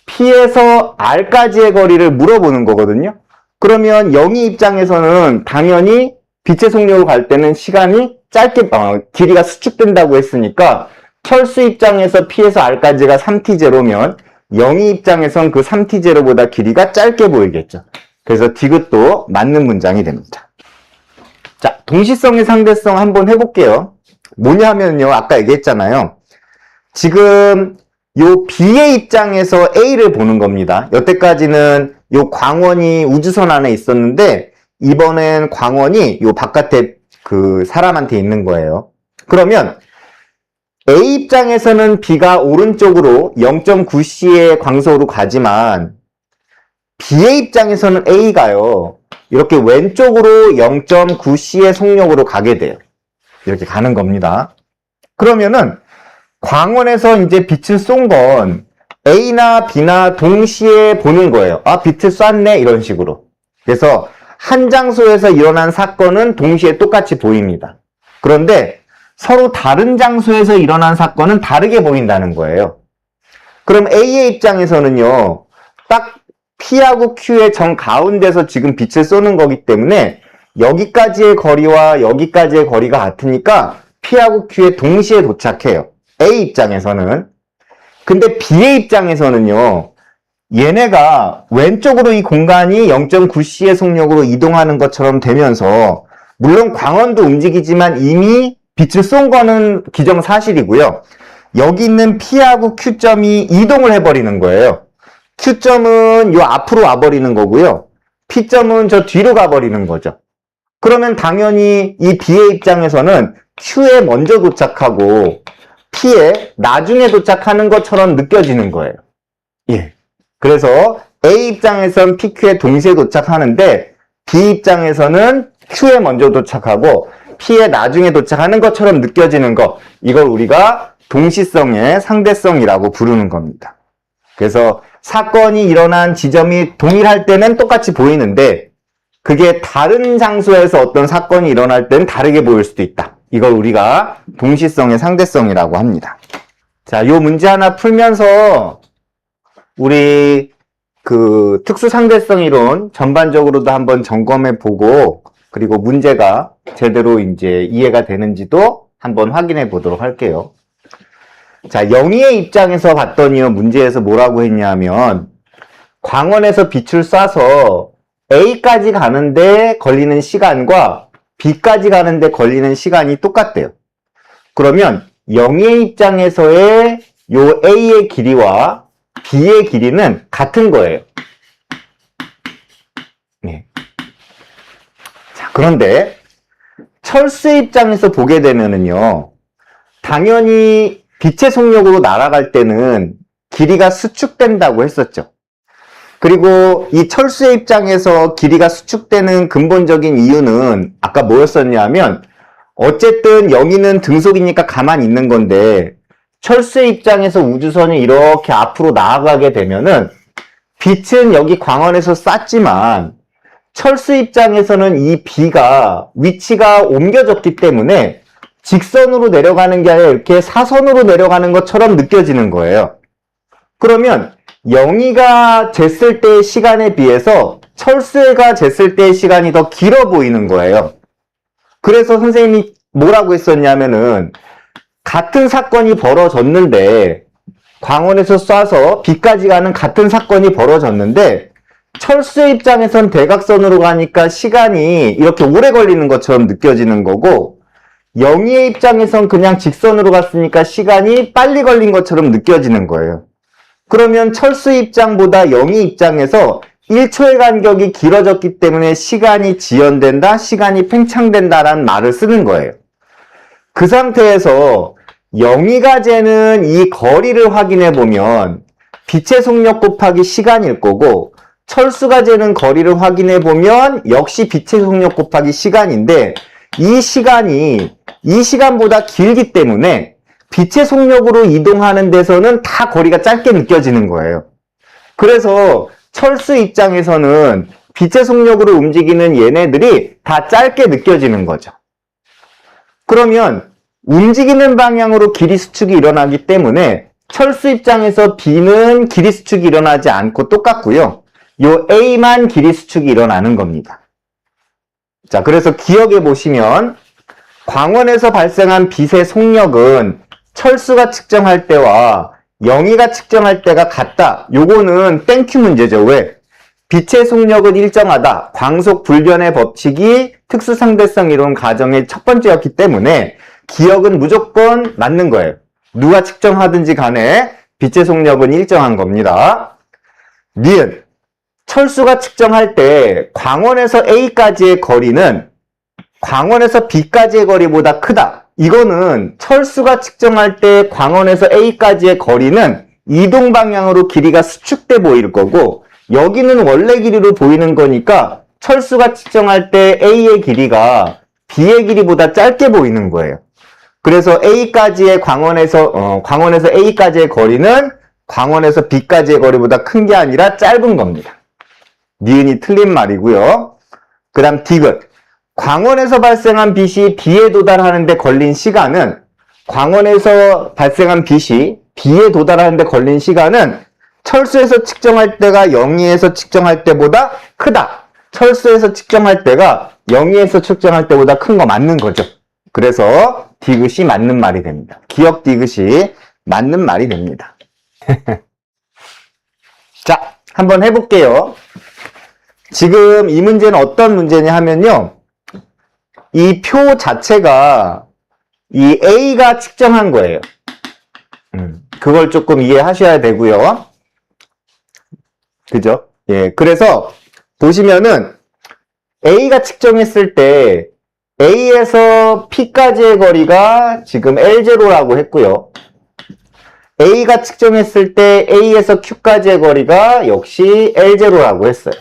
P에서 R까지의 거리를 물어보는 거거든요. 그러면 영희 입장에서는 당연히 빛의 속력으로 갈 때는 시간이 짧게 길이가 수축된다고 했으니까 철수 입장에서 P에서 R까지가 3T0면 영희 입장에선 그 3T0보다 길이가 짧게 보이겠죠. 그래서 디귿도 맞는 문장이 됩니다. 자, 동시성의 상대성 한번 해볼게요. 뭐냐면요, 아까 얘기했잖아요. 지금 요 B의 입장에서 A를 보는 겁니다. 여태까지는 요 광원이 우주선 안에 있었는데 이번엔 광원이 요 바깥에 그 사람한테 있는 거예요. 그러면 A 입장에서는 B가 오른쪽으로 0.9C의 광속으로 가지만 B의 입장에서는 A가요. 이렇게 왼쪽으로 0.9C의 속력으로 가게 돼요. 이렇게 가는 겁니다. 그러면은 광원에서 이제 빛을 쏜 건 A나 B나 동시에 보는 거예요. 아, 빛을 쐈네 이런 식으로. 그래서 한 장소에서 일어난 사건은 동시에 똑같이 보입니다. 그런데 서로 다른 장소에서 일어난 사건은 다르게 보인다는 거예요. 그럼 A의 입장에서는요, 딱 P하고 Q의 정 가운데서 지금 빛을 쏘는 거기 때문에 여기까지의 거리와 여기까지의 거리가 같으니까 P하고 Q에 동시에 도착해요. A 입장에서는. 근데 B의 입장에서는요, 얘네가 왼쪽으로 이 공간이 0.9C의 속력으로 이동하는 것처럼 되면서 물론 광원도 움직이지만 이미 빛을 쏜 거는 기정사실이고요. 여기 있는 P하고 Q점이 이동을 해버리는 거예요. Q점은 요 앞으로 와버리는 거고요. P점은 저 뒤로 가버리는 거죠. 그러면 당연히 이 B의 입장에서는 Q에 먼저 도착하고 P에 나중에 도착하는 것처럼 느껴지는 거예요. 예. 그래서 A 입장에선 PQ에 동시에 도착하는데 B 입장에서는 Q에 먼저 도착하고 P에 나중에 도착하는 것처럼 느껴지는 거, 이걸 우리가 동시성의 상대성이라고 부르는 겁니다. 그래서 사건이 일어난 지점이 동일할 때는 똑같이 보이는데 그게 다른 장소에서 어떤 사건이 일어날 때는 다르게 보일 수도 있다. 이걸 우리가 동시성의 상대성이라고 합니다. 자, 요 문제 하나 풀면서 우리 그 특수상대성 이론 전반적으로도 한번 점검해 보고 그리고 문제가 제대로 이제 이해가 되는지도 한번 확인해 보도록 할게요. 자, 영희의 입장에서 봤더니요, 문제에서 뭐라고 했냐면 광원에서 빛을 쏴서 A까지 가는데 걸리는 시간과 B까지 가는데 걸리는 시간이 똑같대요. 그러면 영희의 입장에서의 요 A의 길이와 B의 길이는 같은 거예요. 네. 자, 그런데 철수의 입장에서 보게 되면은요, 당연히 빛의 속력으로 날아갈 때는 길이가 수축된다고 했었죠. 그리고 이 철수의 입장에서 길이가 수축되는 근본적인 이유는 아까 뭐였었냐면 어쨌든 영희는 등속이니까 가만히 있는 건데 철수의 입장에서 우주선이 이렇게 앞으로 나아가게 되면은 빛은 여기 광원에서 쐈지만 철수 입장에서는 이 B가 위치가 옮겨졌기 때문에 직선으로 내려가는 게 아니라 이렇게 사선으로 내려가는 것처럼 느껴지는 거예요. 그러면 영희가 쟀을 때의 시간에 비해서 철수가 쟀을 때의 시간이 더 길어 보이는 거예요. 그래서 선생님이 뭐라고 했었냐면은 같은 사건이 벌어졌는데 광원에서 쏴서 B까지 가는 같은 사건이 벌어졌는데 철수의 입장에선 대각선으로 가니까 시간이 이렇게 오래 걸리는 것처럼 느껴지는 거고 영희의 입장에선 그냥 직선으로 갔으니까 시간이 빨리 걸린 것처럼 느껴지는 거예요. 그러면 철수 입장보다 영희 입장에서 1초의 간격이 길어졌기 때문에 시간이 지연된다, 시간이 팽창된다라는 말을 쓰는 거예요. 그 상태에서 영희가 재는 이 거리를 확인해 보면 빛의 속력 곱하기 시간일 거고 철수가 재는 거리를 확인해 보면 역시 빛의 속력 곱하기 시간인데 이 시간이 이 시간보다 길기 때문에 빛의 속력으로 이동하는 데서는 다 거리가 짧게 느껴지는 거예요. 그래서 철수 입장에서는 빛의 속력으로 움직이는 얘네들이 다 짧게 느껴지는 거죠. 그러면 움직이는 방향으로 길이 수축이 일어나기 때문에 철수 입장에서 B는 길이 수축이 일어나지 않고 똑같고요. 요 A만 길이 수축이 일어나는 겁니다. 자, 그래서 기억해 보시면 광원에서 발생한 빛의 속력은 철수가 측정할 때와 영희가 측정할 때가 같다. 요거는 땡큐 문제죠. 왜? 빛의 속력은 일정하다. 광속 불변의 법칙이 특수상대성 이론 가정의 첫 번째였기 때문에 기억은 무조건 맞는 거예요. 누가 측정하든지 간에 빛의 속력은 일정한 겁니다. 니은 철수가 측정할 때 광원에서 A까지의 거리는 광원에서 B까지의 거리보다 크다. 이거는 철수가 측정할 때 광원에서 A까지의 거리는 이동 방향으로 길이가 수축돼 보일 거고 여기는 원래 길이로 보이는 거니까 철수가 측정할 때 A의 길이가 B의 길이보다 짧게 보이는 거예요. 그래서 A까지의 광원에서 A까지의 거리는 광원에서 B까지의 거리보다 큰 게 아니라 짧은 겁니다. 니은이 틀린 말이고요. 그 다음 디귿. 광원에서 발생한 빛이 B에 도달하는 데 걸린 시간은 광원에서 발생한 빛이 B에 도달하는 데 걸린 시간은 철수에서 측정할 때가 영희에서 측정할 때보다 크다. 철수에서 측정할 때가 영희에서 측정할 때보다 큰 거 맞는 거죠. 그래서 디귿이 맞는 말이 됩니다. 기억 디귿이 맞는 말이 됩니다. 자, 한번 해볼게요. 지금 이 문제는 어떤 문제냐 하면요. 이 표 자체가 이 A가 측정한 거예요. 그걸 조금 이해하셔야 되고요. 그죠? 예, 그래서 보시면은 A가 측정했을 때 A에서 P까지의 거리가 지금 L0라고 했고요. A가 측정했을 때 A에서 Q까지의 거리가 역시 L0라고 했어요.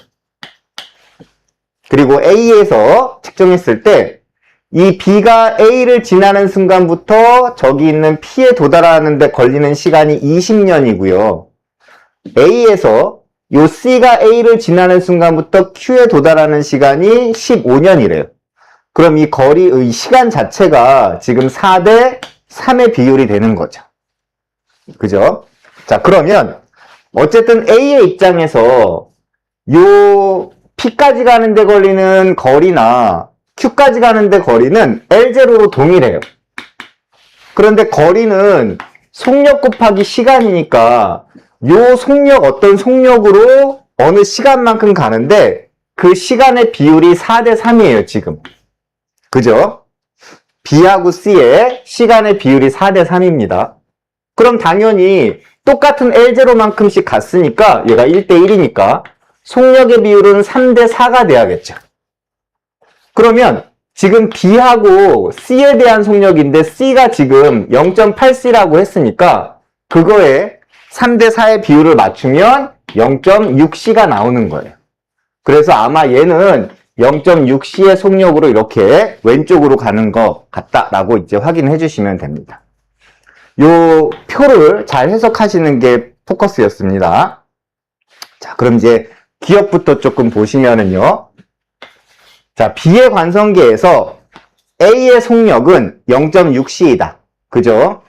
그리고 A에서 측정했을 때 이 B가 A를 지나는 순간부터 저기 있는 P에 도달하는 데 걸리는 시간이 20년이고요. A에서 요 C가 A를 지나는 순간부터 Q에 도달하는 시간이 15년이래요. 그럼 이 거리의 시간 자체가 지금 4대 3의 비율이 되는 거죠. 그죠? 자, 그러면 어쨌든 A의 입장에서 요 P까지 가는 데 걸리는 거리나 Q까지 가는 데 거리는 L0로 동일해요. 그런데 거리는 속력 곱하기 시간이니까 요 속력 어떤 속력으로 어느 시간만큼 가는데 그 시간의 비율이 4대 3이에요, 지금. 그죠? B하고 C의 시간의 비율이 4대 3입니다. 그럼 당연히 똑같은 L0만큼씩 갔으니까 얘가 1대 1이니까 속력의 비율은 3대 4가 돼야겠죠. 그러면 지금 B하고 C에 대한 속력인데 C가 지금 0.8C라고 했으니까 그거에 3대 4의 비율을 맞추면 0.6C가 나오는 거예요. 그래서 아마 얘는 0.6C의 속력으로 이렇게 왼쪽으로 가는 것 같다라고 이제 확인해 주시면 됩니다. 요 표를 잘 해석하시는 게 포커스였습니다. 자, 그럼 이제 기억부터 조금 보시면은요. 자, B의 관성계에서 A의 속력은 0.6C이다. 그죠?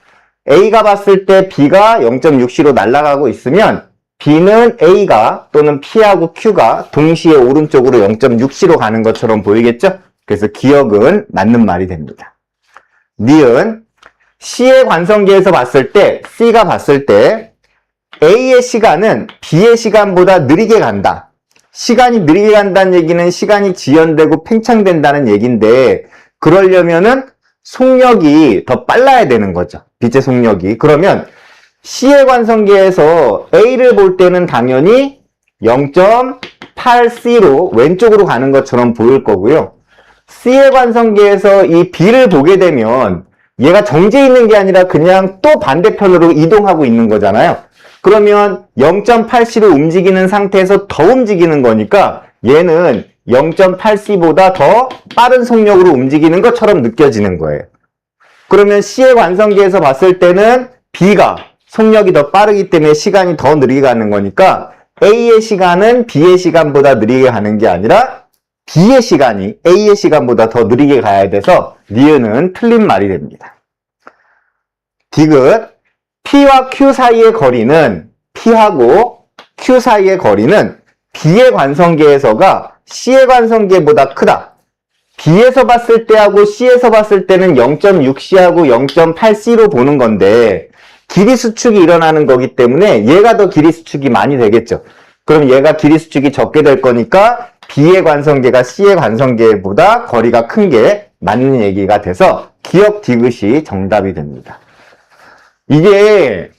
A가 봤을 때 B가 0.6C로 날아가고 있으면 B는 A가 또는 P하고 Q가 동시에 오른쪽으로 0.6C로 가는 것처럼 보이겠죠? 그래서 기억은 맞는 말이 됩니다. 니은 C의 관성계에서 봤을 때 C가 봤을 때 A의 시간은 B의 시간보다 느리게 간다. 시간이 느리게 간다는 얘기는 시간이 지연되고 팽창된다는 얘기인데 그러려면은 속력이 더 빨라야 되는 거죠. 빛의 속력이. 그러면 C의 관성계에서 A를 볼 때는 당연히 0.8C로 왼쪽으로 가는 것처럼 보일 거고요. C의 관성계에서 이 B를 보게 되면 얘가 정지해 있는 게 아니라 그냥 또 반대편으로 이동하고 있는 거잖아요. 그러면 0.8C로 움직이는 상태에서 더 움직이는 거니까 얘는 0.8C보다 더 빠른 속력으로 움직이는 것처럼 느껴지는 거예요. 그러면 C의 관성계에서 봤을 때는 B가 속력이 더 빠르기 때문에 시간이 더 느리게 가는 거니까 A의 시간은 B의 시간보다 느리게 가는 게 아니라 B의 시간이 A의 시간보다 더 느리게 가야 돼서 니은은 틀린 말이 됩니다. 디귿 P와 Q 사이의 거리는 P하고 Q 사이의 거리는 B의 관성계에서가 C의 관성계보다 크다. B에서 봤을 때하고 C에서 봤을 때는 0.6C하고 0.8C로 보는 건데 길이 수축이 일어나는 거기 때문에 얘가 더 길이 수축이 많이 되겠죠. 그럼 얘가 길이 수축이 적게 될 거니까 B의 관성계가 C의 관성계보다 거리가 큰 게 맞는 얘기가 돼서 기억 디귿이 정답이 됩니다. 이게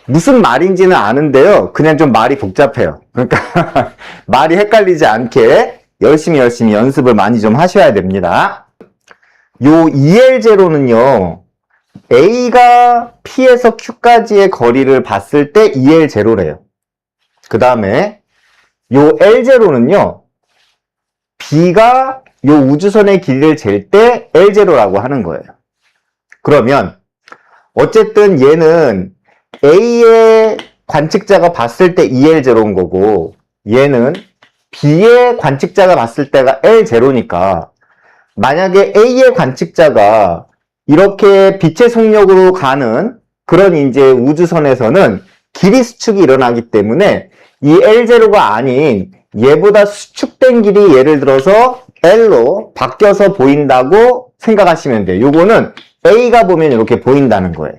무슨 말인지는 아는데요. 그냥 좀 말이 복잡해요. 그러니까 말이 헷갈리지 않게 열심히 연습을 많이 좀 하셔야 됩니다. 요 EL0는요. A가 P에서 Q까지의 거리를 봤을 때 EL0래요. 그 다음에 요 L0는요. B가 요 우주선의 길이를 잴 때 L0라고 하는 거예요. 그러면 어쨌든 얘는 A의 관측자가 봤을 때 2L0인 거고 얘는 B의 관측자가 봤을 때가 L0니까 만약에 A의 관측자가 이렇게 빛의 속력으로 가는 그런 이제 우주선에서는 길이 수축이 일어나기 때문에 이 L0가 아닌 얘보다 수축된 길이 예를 들어서 L로 바뀌어서 보인다고 생각하시면 돼요. 요거는 A가 보면 이렇게 보인다는 거예요.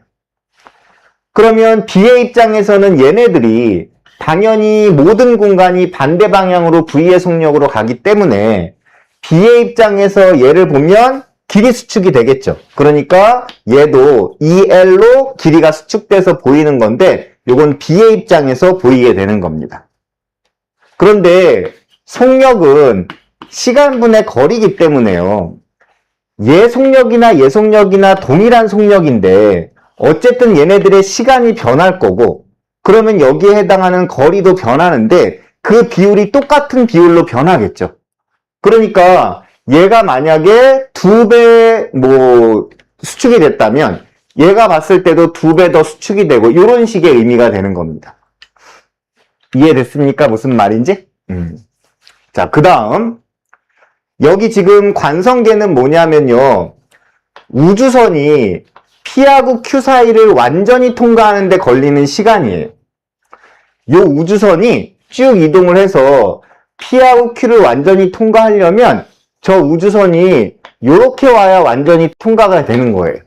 그러면 B의 입장에서는 얘네들이 당연히 모든 공간이 반대 방향으로 V의 속력으로 가기 때문에 B의 입장에서 얘를 보면 길이 수축이 되겠죠. 그러니까 얘도 2L로 길이가 수축돼서 보이는 건데 요건 B의 입장에서 보이게 되는 겁니다. 그런데 속력은 시간분의 거리이기 때문에요. 얘 속력이나 동일한 속력인데 어쨌든 얘네들의 시간이 변할 거고 그러면 여기에 해당하는 거리도 변하는데 그 비율이 똑같은 비율로 변하겠죠. 그러니까 얘가 만약에 2배 수축이 됐다면 얘가 봤을 때도 2배 더 수축이 되고 이런 식의 의미가 되는 겁니다. 이해됐습니까? 무슨 말인지? 자, 그 다음 여기 지금 관성계는 뭐냐면요. 우주선이 P하고 Q 사이를 완전히 통과하는 데 걸리는 시간이에요. 이 우주선이 쭉 이동을 해서 P하고 Q를 완전히 통과하려면 저 우주선이 이렇게 와야 완전히 통과가 되는 거예요.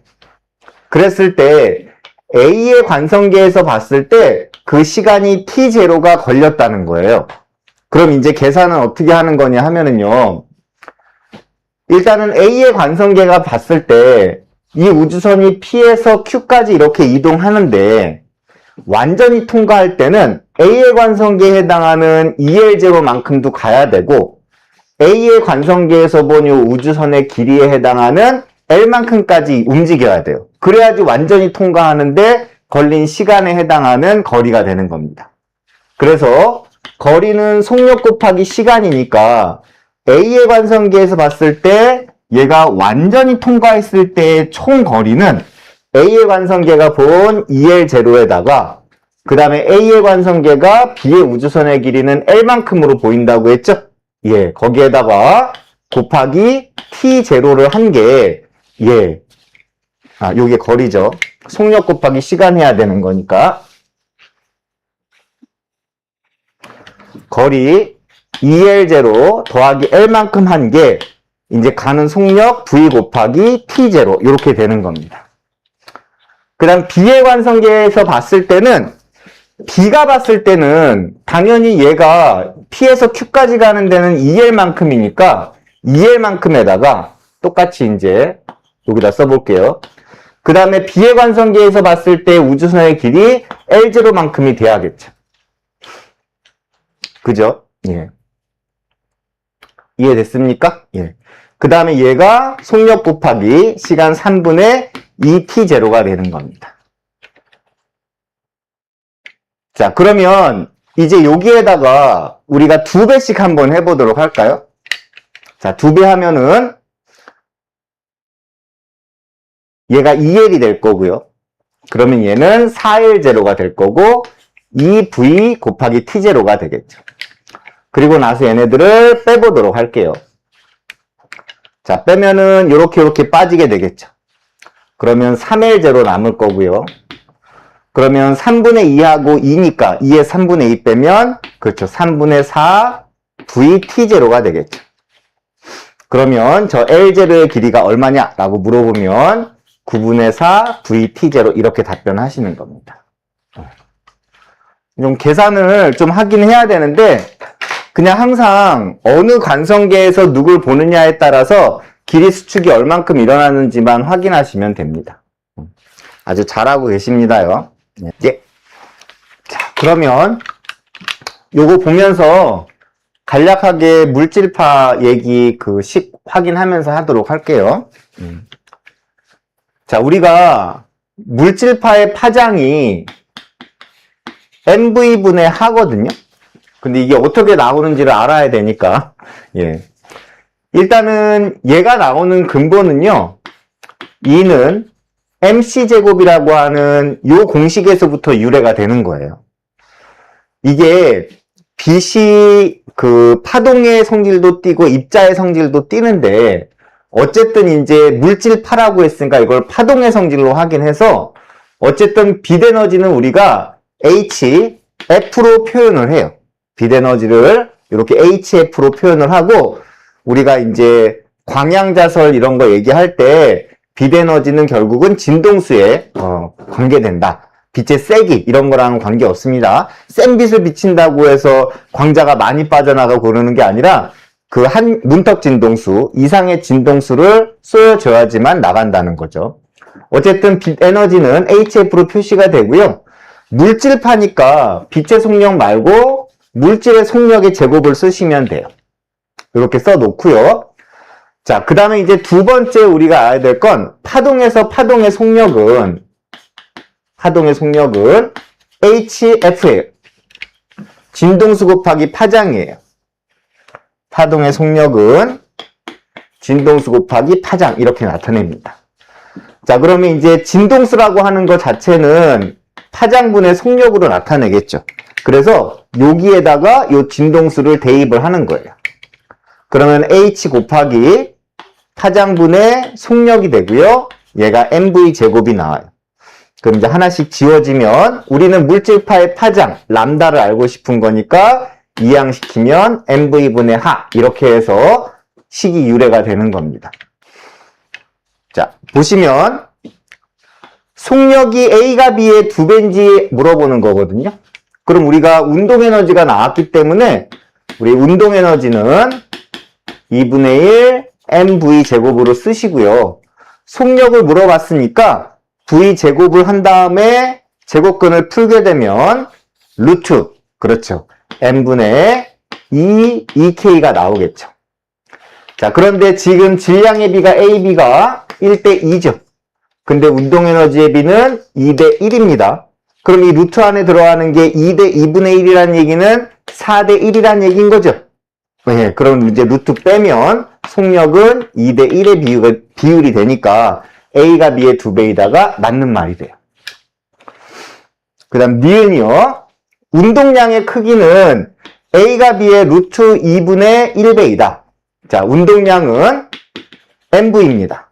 그랬을 때 A의 관성계에서 봤을 때 그 시간이 T0가 걸렸다는 거예요. 그럼 이제 계산은 어떻게 하는 거냐 하면은요. 일단은 A의 관성계가 봤을 때 이 우주선이 P에서 Q까지 이렇게 이동하는데 완전히 통과할 때는 A의 관성계에 해당하는 2L0만큼도 가야 되고 A의 관성계에서 본 이 우주선의 길이에 해당하는 L만큼까지 움직여야 돼요. 그래야지 완전히 통과하는데 걸린 시간에 해당하는 거리가 되는 겁니다. 그래서 거리는 속력 곱하기 시간이니까 A의 관성계에서 봤을 때 얘가 완전히 통과했을 때의 총 거리는 A의 관성계가 본 2L0에다가 그 다음에 A의 관성계가 B의 우주선의 길이는 L만큼으로 보인다고 했죠? 예, 거기에다가 곱하기 T0를 한 게 요게 거리죠. 속력 곱하기 시간 해야 되는 거니까 거리 2L0 더하기 L만큼 한 게 이제 가는 속력 V 곱하기 T0 이렇게 되는 겁니다. 그 다음 B의 관성계에서 봤을 때는 B가 봤을 때는 당연히 얘가 P에서 Q까지 가는 데는 2L만큼이니까 2L만큼에다가 똑같이 이제 여기다 써볼게요. 그 다음에 B의 관성계에서 봤을 때 우주선의 길이 L0만큼이 돼야겠죠. 그죠? 예. 이해됐습니까? 예. 그 다음에 얘가 속력 곱하기 시간 3분의 2T0가 되는 겁니다. 자, 그러면 이제 여기에다가 우리가 2배씩 한번 해보도록 할까요? 자, 2배 하면은 얘가 2L이 될 거고요. 그러면 얘는 4L0가 될 거고 2V 곱하기 T0가 되겠죠. 그리고 나서 얘네들을 빼보도록 할게요. 자, 빼면은 요렇게 빠지게 되겠죠. 그러면 3L0 남을 거고요. 그러면 3분의 2하고 2니까 2에 3분의 2 빼면 그렇죠. 3분의 4 VT0가 되겠죠. 그러면 저 L0의 길이가 얼마냐? 라고 물어보면 9분의 4 VT0 이렇게 답변하시는 겁니다. 좀 계산을 좀 하긴 해야 되는데 그냥 항상 어느 관성계에서 누굴 보느냐에 따라서 길이 수축이 얼만큼 일어나는지만 확인하시면 됩니다. 아주 잘하고 계십니다요. 예. 자, 그러면 요거 보면서 간략하게 물질파 얘기 그 식 확인하면서 하도록 할게요. 자, 우리가 물질파의 파장이 mv분의 하거든요. 근데 이게 어떻게 나오는지를 알아야 되니까, 예. 일단은 얘가 나오는 근본은요, E는 mc제곱이라고 하는 요 공식에서부터 유래가 되는 거예요. 이게 빛이 그 파동의 성질도 띄고 입자의 성질도 띄는데, 어쨌든 이제 물질파라고 했으니까 이걸 파동의 성질로 확인해서 어쨌든 빛에너지는 우리가 HF로 표현을 해요. 빛에너지를 이렇게 HF로 표현을 하고, 우리가 이제 광양자설 이런 거 얘기할 때 빛에너지는 결국은 진동수에 관계된다. 빛의 세기 이런 거랑 관계 없습니다. 센 빛을 비친다고 해서 광자가 많이 빠져나가고 그러는 게 아니라 그 한 문턱 진동수 이상의 진동수를 쏘여줘야지만 나간다는 거죠. 어쨌든 빛 에너지는 HF로 표시가 되고요. 물질파니까 빛의 속력 말고 물질의 속력의 제곱을 쓰시면 돼요. 이렇게 써놓고요. 자, 그 다음에 이제 두 번째 우리가 알아야 될 건 파동에서 파동의 속력은 HF예요. 진동수 곱하기 파장이에요. 파동의 속력은 진동수 곱하기 파장 이렇게 나타냅니다. 자, 그러면 이제 진동수라고 하는 것 자체는 파장분의 속력으로 나타내겠죠. 그래서 여기에다가 요 진동수를 대입을 하는 거예요. 그러면 H 곱하기 파장분의 속력이 되고요. 얘가 mv 제곱이 나와요. 그럼 이제 하나씩 지워지면 우리는 물질파의 파장, 람다를 알고 싶은 거니까 이항시키면 mv분의 하 이렇게 해서 식이 유래가 되는 겁니다. 자, 보시면 속력이 A가 B의 2배인지 물어보는 거거든요. 그럼 우리가 운동에너지가 나왔기 때문에 우리 운동에너지는 2분의 1 mv 제곱으로 쓰시고요. 속력을 물어봤으니까 v 제곱을 한 다음에 제곱근을 풀게 되면 루트, 그렇죠. m분의 2k가 나오겠죠. 자, 그런데 지금 질량의 B가 AB가 1대 2죠. 근데 운동에너지의 B는 2대 1입니다. 그럼 이 루트 안에 들어가는 게 2대 2분의 1이라는 얘기는 4대 1이라는 얘기인 거죠. 네, 그럼 이제 루트 빼면 속력은 2대 1의 비율이 되니까 A가 B의 2배이다가 맞는 말이 돼요. 그 다음 니은이요. 운동량의 크기는 A가 B의 루트 2분의 1배이다. 자, 운동량은 mv입니다.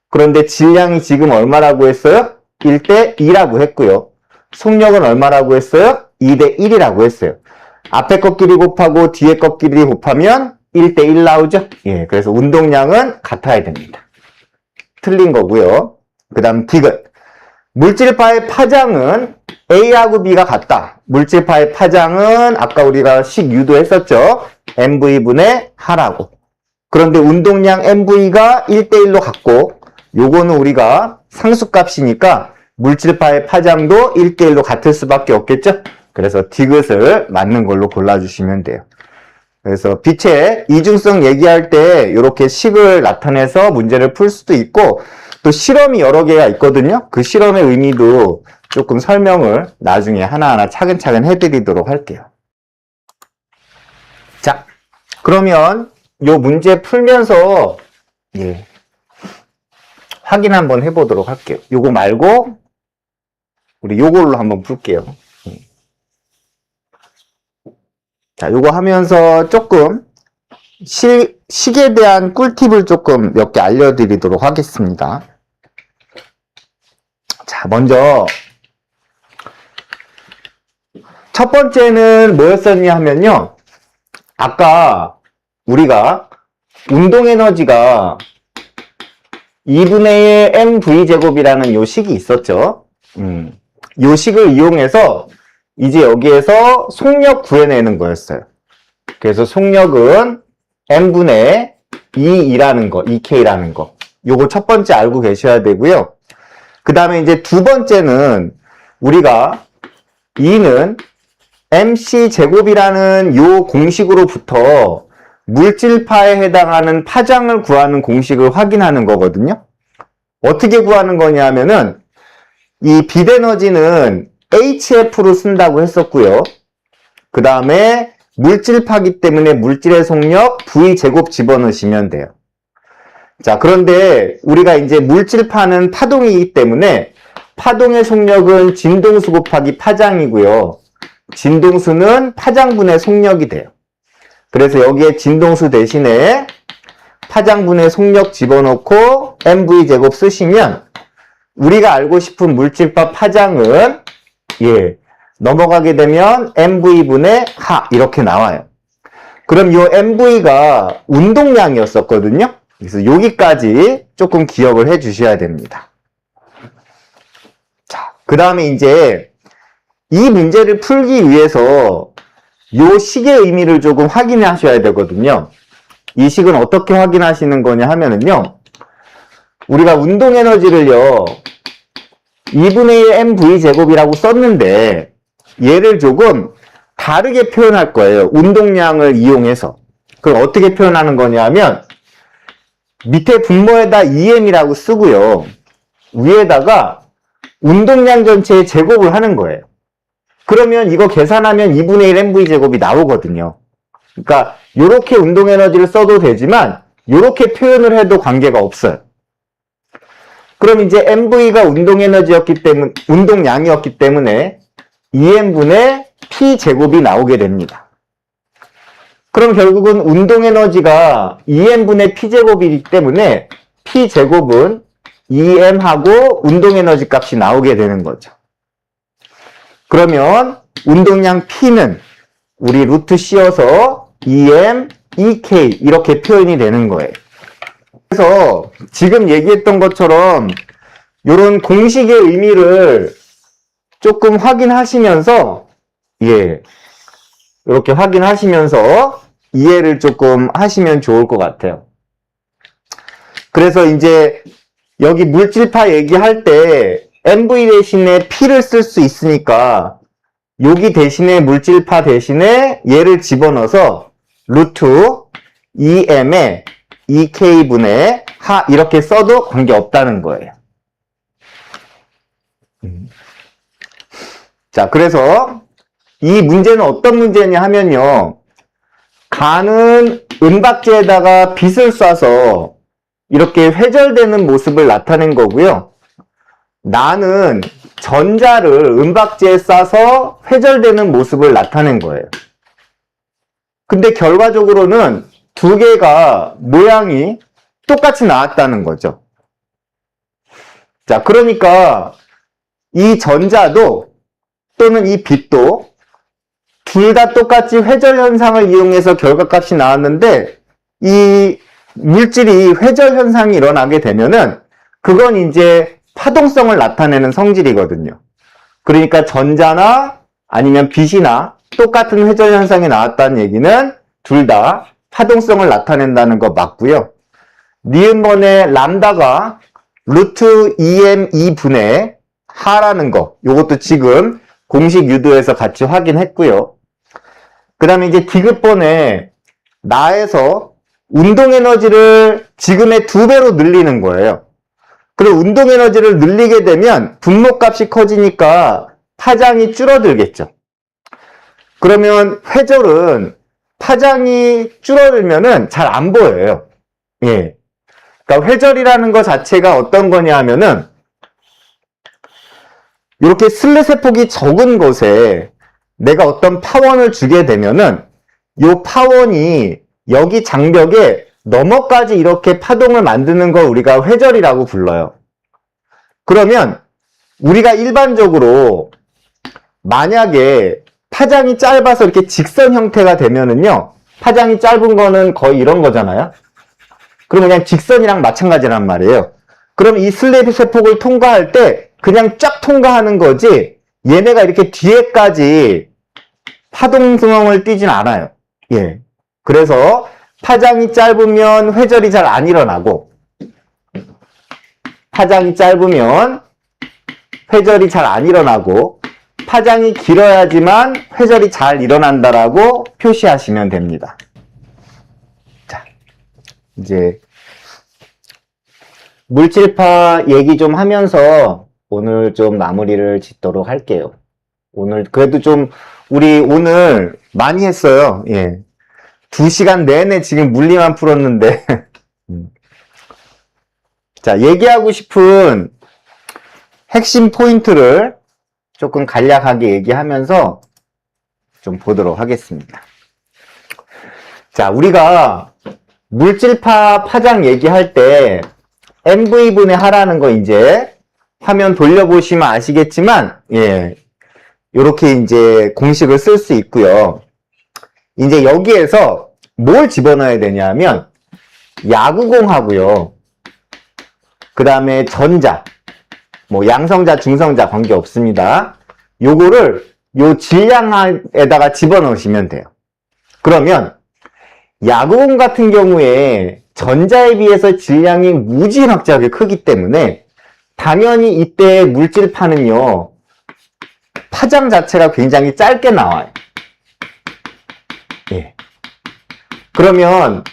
그런데 질량이 지금 얼마라고 했어요? 1대 2라고 했고요. 속력은 얼마라고 했어요? 2대 1이라고 했어요. 앞에 것끼리 곱하고 뒤에 것끼리 곱하면 1대 1 나오죠? 예, 그래서 운동량은 같아야 됩니다. 틀린 거고요. 그 다음 디귿. 물질파의 파장은 A하고 B가 같다. 물질파의 파장은 아까 우리가 식 유도했었죠. mv분의 하라고. 그런데 운동량 mv가 1대1로 같고 요거는 우리가 상수값이니까 물질파의 파장도 1대1로 같을 수밖에 없겠죠. 그래서 디귿을 맞는 걸로 골라주시면 돼요. 그래서 빛의 이중성 얘기할 때 이렇게 식을 나타내서 문제를 풀 수도 있고 또 실험이 여러 개가 있거든요. 그 실험의 의미도 조금 설명을 나중에 하나하나 차근차근 해드리도록 할게요. 자, 그러면 요 문제 풀면서 확인 한번 해보도록 할게요. 요거 말고 우리 요걸로 한번 풀게요. 자, 요거 하면서 조금 식에 대한 꿀팁을 조금 몇 개 알려드리도록 하겠습니다. 자, 먼저 첫 번째는 뭐였었냐 하면요. 아까 우리가 운동에너지가 2분의 1 mv제곱이라는 요 식이 있었죠. 요 식을 이용해서 이제 여기에서 속력 구해내는 거였어요. 그래서 속력은 m분의 2라는 거, 2k라는 거. 요거 첫 번째 알고 계셔야 되고요. 그 다음에 이제 두 번째는 우리가 E는 mc제곱이라는 요 공식으로부터 물질파에 해당하는 파장을 구하는 공식을 확인하는 거거든요. 어떻게 구하는 거냐면은 이 빛에너지는 HF로 쓴다고 했었고요. 그 다음에 물질파기 때문에 물질의 속력 V제곱 집어넣으시면 돼요. 자, 그런데 우리가 이제 물질파는 파동이기 때문에 파동의 속력은 진동수 곱하기 파장이고요. 진동수는 파장분의 속력이 돼요. 그래서 여기에 진동수 대신에 파장분의 속력 집어넣고 mv제곱 쓰시면 우리가 알고 싶은 물질파 파장은 넘어가게 되면 mv분의 하 이렇게 나와요. 그럼 이 mv가 운동량이었었거든요. 그래서 여기까지 조금 기억을 해 주셔야 됩니다. 자, 그 다음에 이제 이 문제를 풀기 위해서 이 식의 의미를 조금 확인해 하셔야 되거든요. 이 식은 어떻게 확인하시는 거냐 하면은요, 우리가 운동 에너지를요 2분의 1 mv제곱이라고 썼는데 얘를 조금 다르게 표현할 거예요. 운동량을 이용해서. 그럼 어떻게 표현하는 거냐 하면 밑에 분모에다 2m이라고 쓰고요. 위에다가 운동량 전체의 제곱을 하는 거예요. 그러면 이거 계산하면 2분의 1 mv제곱이 나오거든요. 그러니까 이렇게 운동 에너지를 써도 되지만 이렇게 표현을 해도 관계가 없어요. 그럼 이제 mv가 운동 에너지였기 때문에 운동량이었기 때문에 2m분의 p제곱이 나오게 됩니다. 그럼 결국은 운동 에너지가 2m분의 p제곱이기 때문에 p제곱은 2m하고 운동 에너지 값이 나오게 되는 거죠. 그러면 운동량 p는 우리 루트 씌워서 2m, 2k 이렇게 표현이 되는 거예요. 그래서 지금 얘기했던 것처럼 이런 공식의 의미를 조금 확인하시면서 이렇게 확인하시면서 이해를 조금 하시면 좋을 것 같아요. 그래서 이제 여기 물질파 얘기할 때 mv 대신에 p를 쓸 수 있으니까 여기 대신에 물질파 대신에 얘를 집어넣어서 루트 2m에 2k분의 하 이렇게 써도 관계없다는 거예요. 자, 그래서 이 문제는 어떤 문제냐 하면요. 간은 은박지에다가 빛을 쏴서 이렇게 회절되는 모습을 나타낸 거고요. 나는 전자를 은박지에 쏴서 회절되는 모습을 나타낸 거예요. 근데 결과적으로는 두 개가 모양이 똑같이 나왔다는 거죠. 자, 그러니까 이 전자도 또는 이 빛도 둘 다 똑같이 회절 현상을 이용해서 결과값이 나왔는데 이 물질이 회절 현상이 일어나게 되면은 그건 이제 파동성을 나타내는 성질이거든요. 그러니까 전자나 아니면 빛이나 똑같은 회절 현상이 나왔다는 얘기는 둘 다 파동성을 나타낸다는 거 맞고요. 니은번의 람다가 루트 2m 2분의 하라는 거, 요것도 지금 공식 유도에서 같이 확인했고요. 그 다음에 이제 디귿번에 나에서 운동 에너지를 지금의 2배로 늘리는 거예요. 그리고 운동 에너지를 늘리게 되면 분모 값이 커지니까 파장이 줄어들겠죠. 그러면 회절은 파장이 줄어들면은 잘 안 보여요. 그러니까 회절이라는 것 자체가 어떤 거냐 하면은 이렇게 슬릿의 폭이 적은 곳에 내가 어떤 파원을 주게 되면은 이 파원이 여기 장벽에 너머까지 이렇게 파동을 만드는 걸 우리가 회절이라고 불러요. 그러면 우리가 일반적으로 만약에 파장이 짧아서 이렇게 직선 형태가 되면은요, 파장이 짧은 거는 거의 이런 거잖아요. 그럼 그냥 직선이랑 마찬가지란 말이에요. 그럼 이 슬릿의 폭을 통과할 때 그냥 쫙 통과하는 거지 얘네가 이렇게 뒤에까지 파동성을 띠진 않아요. 그래서 파장이 짧으면 회절이 잘 안 일어나고 파장이 짧으면 회절이 잘 안 일어나고 파장이 길어야지만 회절이 잘 일어난다라고 표시하시면 됩니다. 자, 이제 물질파 얘기 좀 하면서 오늘 좀 마무리를 짓도록 할게요. 오늘 그래도 좀 우리 오늘 많이 했어요. 예. 2시간 내내 지금 물리만 풀었는데. 자, 얘기하고 싶은 핵심 포인트를 조금 간략하게 얘기하면서 좀 보도록 하겠습니다. 자, 우리가 물질파 파장 얘기할 때 MV분의 하라는 거 이제 화면 돌려보시면 아시겠지만, 예, 요렇게 이제 공식을 쓸 수 있고요. 이제 여기에서 뭘 집어넣어야 되냐면, 야구공하고요. 그 다음에 전자, 뭐 양성자, 중성자 관계 없습니다. 요거를 요 질량에다가 집어넣으시면 돼요. 그러면 야구공 같은 경우에 전자에 비해서 질량이 무지막지하게 크기 때문에 당연히 이때 물질파는요, 파장 자체가 굉장히 짧게 나와요. 예. 그러면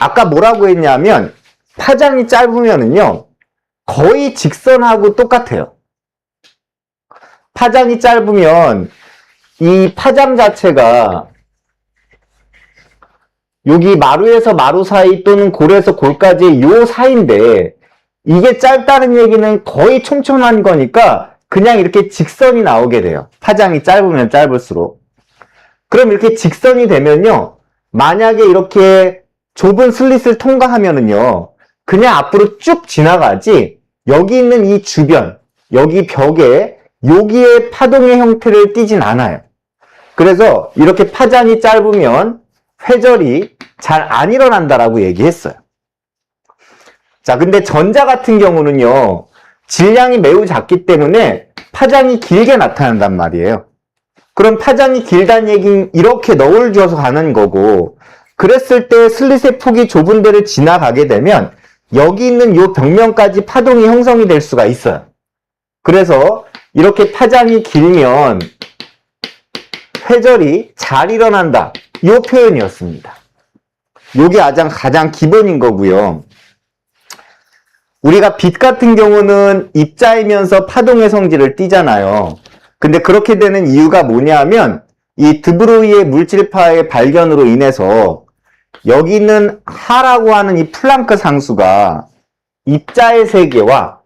아까 뭐라고 했냐면 파장이 짧으면은요, 거의 직선하고 똑같아요. 파장이 짧으면 이 파장 자체가 여기 마루에서 마루 사이 또는 골에서 골까지 요 사이인데, 이게 짧다는 얘기는 거의 촘촘한 거니까 그냥 이렇게 직선이 나오게 돼요. 파장이 짧으면 짧을수록. 그럼 이렇게 직선이 되면요, 만약에 이렇게 좁은 슬릿을 통과하면은요, 그냥 앞으로 쭉 지나가지, 여기 있는 이 주변, 여기 벽에 여기에 파동의 형태를 띠진 않아요. 그래서 이렇게 파장이 짧으면 회절이 잘 안 일어난다라고 얘기했어요. 자, 근데 전자 같은 경우는요, 질량이 매우 작기 때문에 파장이 길게 나타난단 말이에요. 그럼 파장이 길다는 얘기는 이렇게 너울 줘서 가는 거고, 그랬을 때 슬릿의 폭이 좁은 데를 지나가게 되면 여기 있는 이 벽면까지 파동이 형성이 될 수가 있어요. 그래서 이렇게 파장이 길면 회절이 잘 일어난다, 이 표현이었습니다. 이게 가장 기본인 거고요. 우리가 빛 같은 경우는 입자이면서 파동의 성질을 띠잖아요. 근데 그렇게 되는 이유가 뭐냐면 이 드브로이의 물질파의 발견으로 인해서 여기 있는 하라고 하는 이 플랑크 상수가 입자의 세계와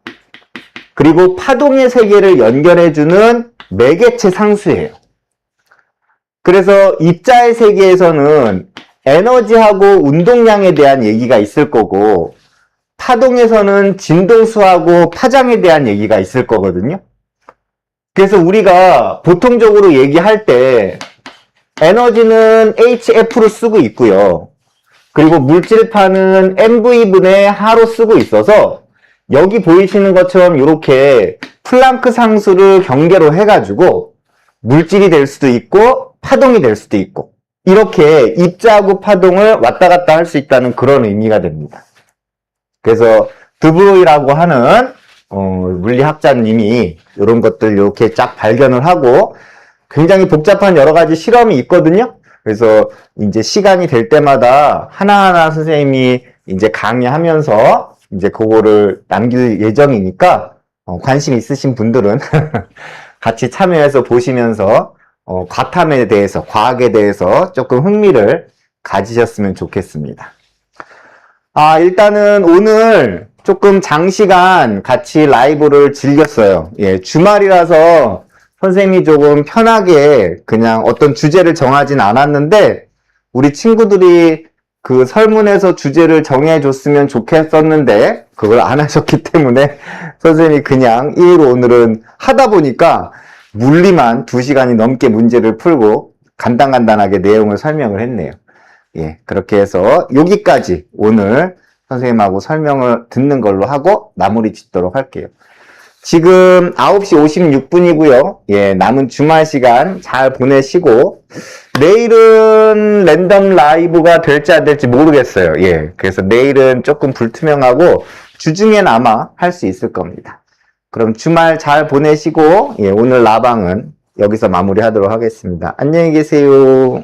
그리고 파동의 세계를 연결해주는 매개체 상수예요. 그래서 입자의 세계에서는 에너지하고 운동량에 대한 얘기가 있을 거고, 파동에서는 진동수하고 파장에 대한 얘기가 있을 거거든요. 그래서 우리가 보통적으로 얘기할 때 에너지는 HF로 쓰고 있고요. 그리고 물질파는 MV분의 하로 쓰고 있어서 여기 보이시는 것처럼 이렇게 플랑크 상수를 경계로 해가지고 물질이 될 수도 있고 파동이 될 수도 있고, 이렇게 입자하고 파동을 왔다 갔다 할 수 있다는 그런 의미가 됩니다. 그래서 드브로이라고 하는 물리학자님이 이런 것들 이렇게 쫙 발견을 하고 굉장히 복잡한 여러 가지 실험이 있거든요. 그래서 이제 시간이 될 때마다 하나하나 선생님이 이제 강의하면서 이제 그거를 남길 예정이니까 관심 있으신 분들은 같이 참여해서 보시면서 과탐에 대해서, 과학에 대해서 조금 흥미를 가지셨으면 좋겠습니다. 일단은 오늘 조금 장시간 같이 라이브를 즐겼어요. 예, 주말이라서 선생님이 조금 편하게 그냥 어떤 주제를 정하진 않았는데, 우리 친구들이 그 설문에서 주제를 정해줬으면 좋겠었는데 그걸 안 하셨기 때문에 선생님이 그냥 이후로 오늘은 하다 보니까 물리만 2시간이 넘게 문제를 풀고 간단하게 내용을 설명을 했네요. 예, 그렇게 해서 여기까지 오늘 선생님하고 설명을 듣는 걸로 하고 마무리 짓도록 할게요. 지금 9시 56분이고요. 예, 남은 주말 시간 잘 보내시고, 내일은 랜덤 라이브가 될지 안 될지 모르겠어요. 예, 그래서 내일은 조금 불투명하고 주중엔 아마 할 수 있을 겁니다. 그럼 주말 잘 보내시고, 예, 오늘 라방은 여기서 마무리하도록 하겠습니다. 안녕히 계세요.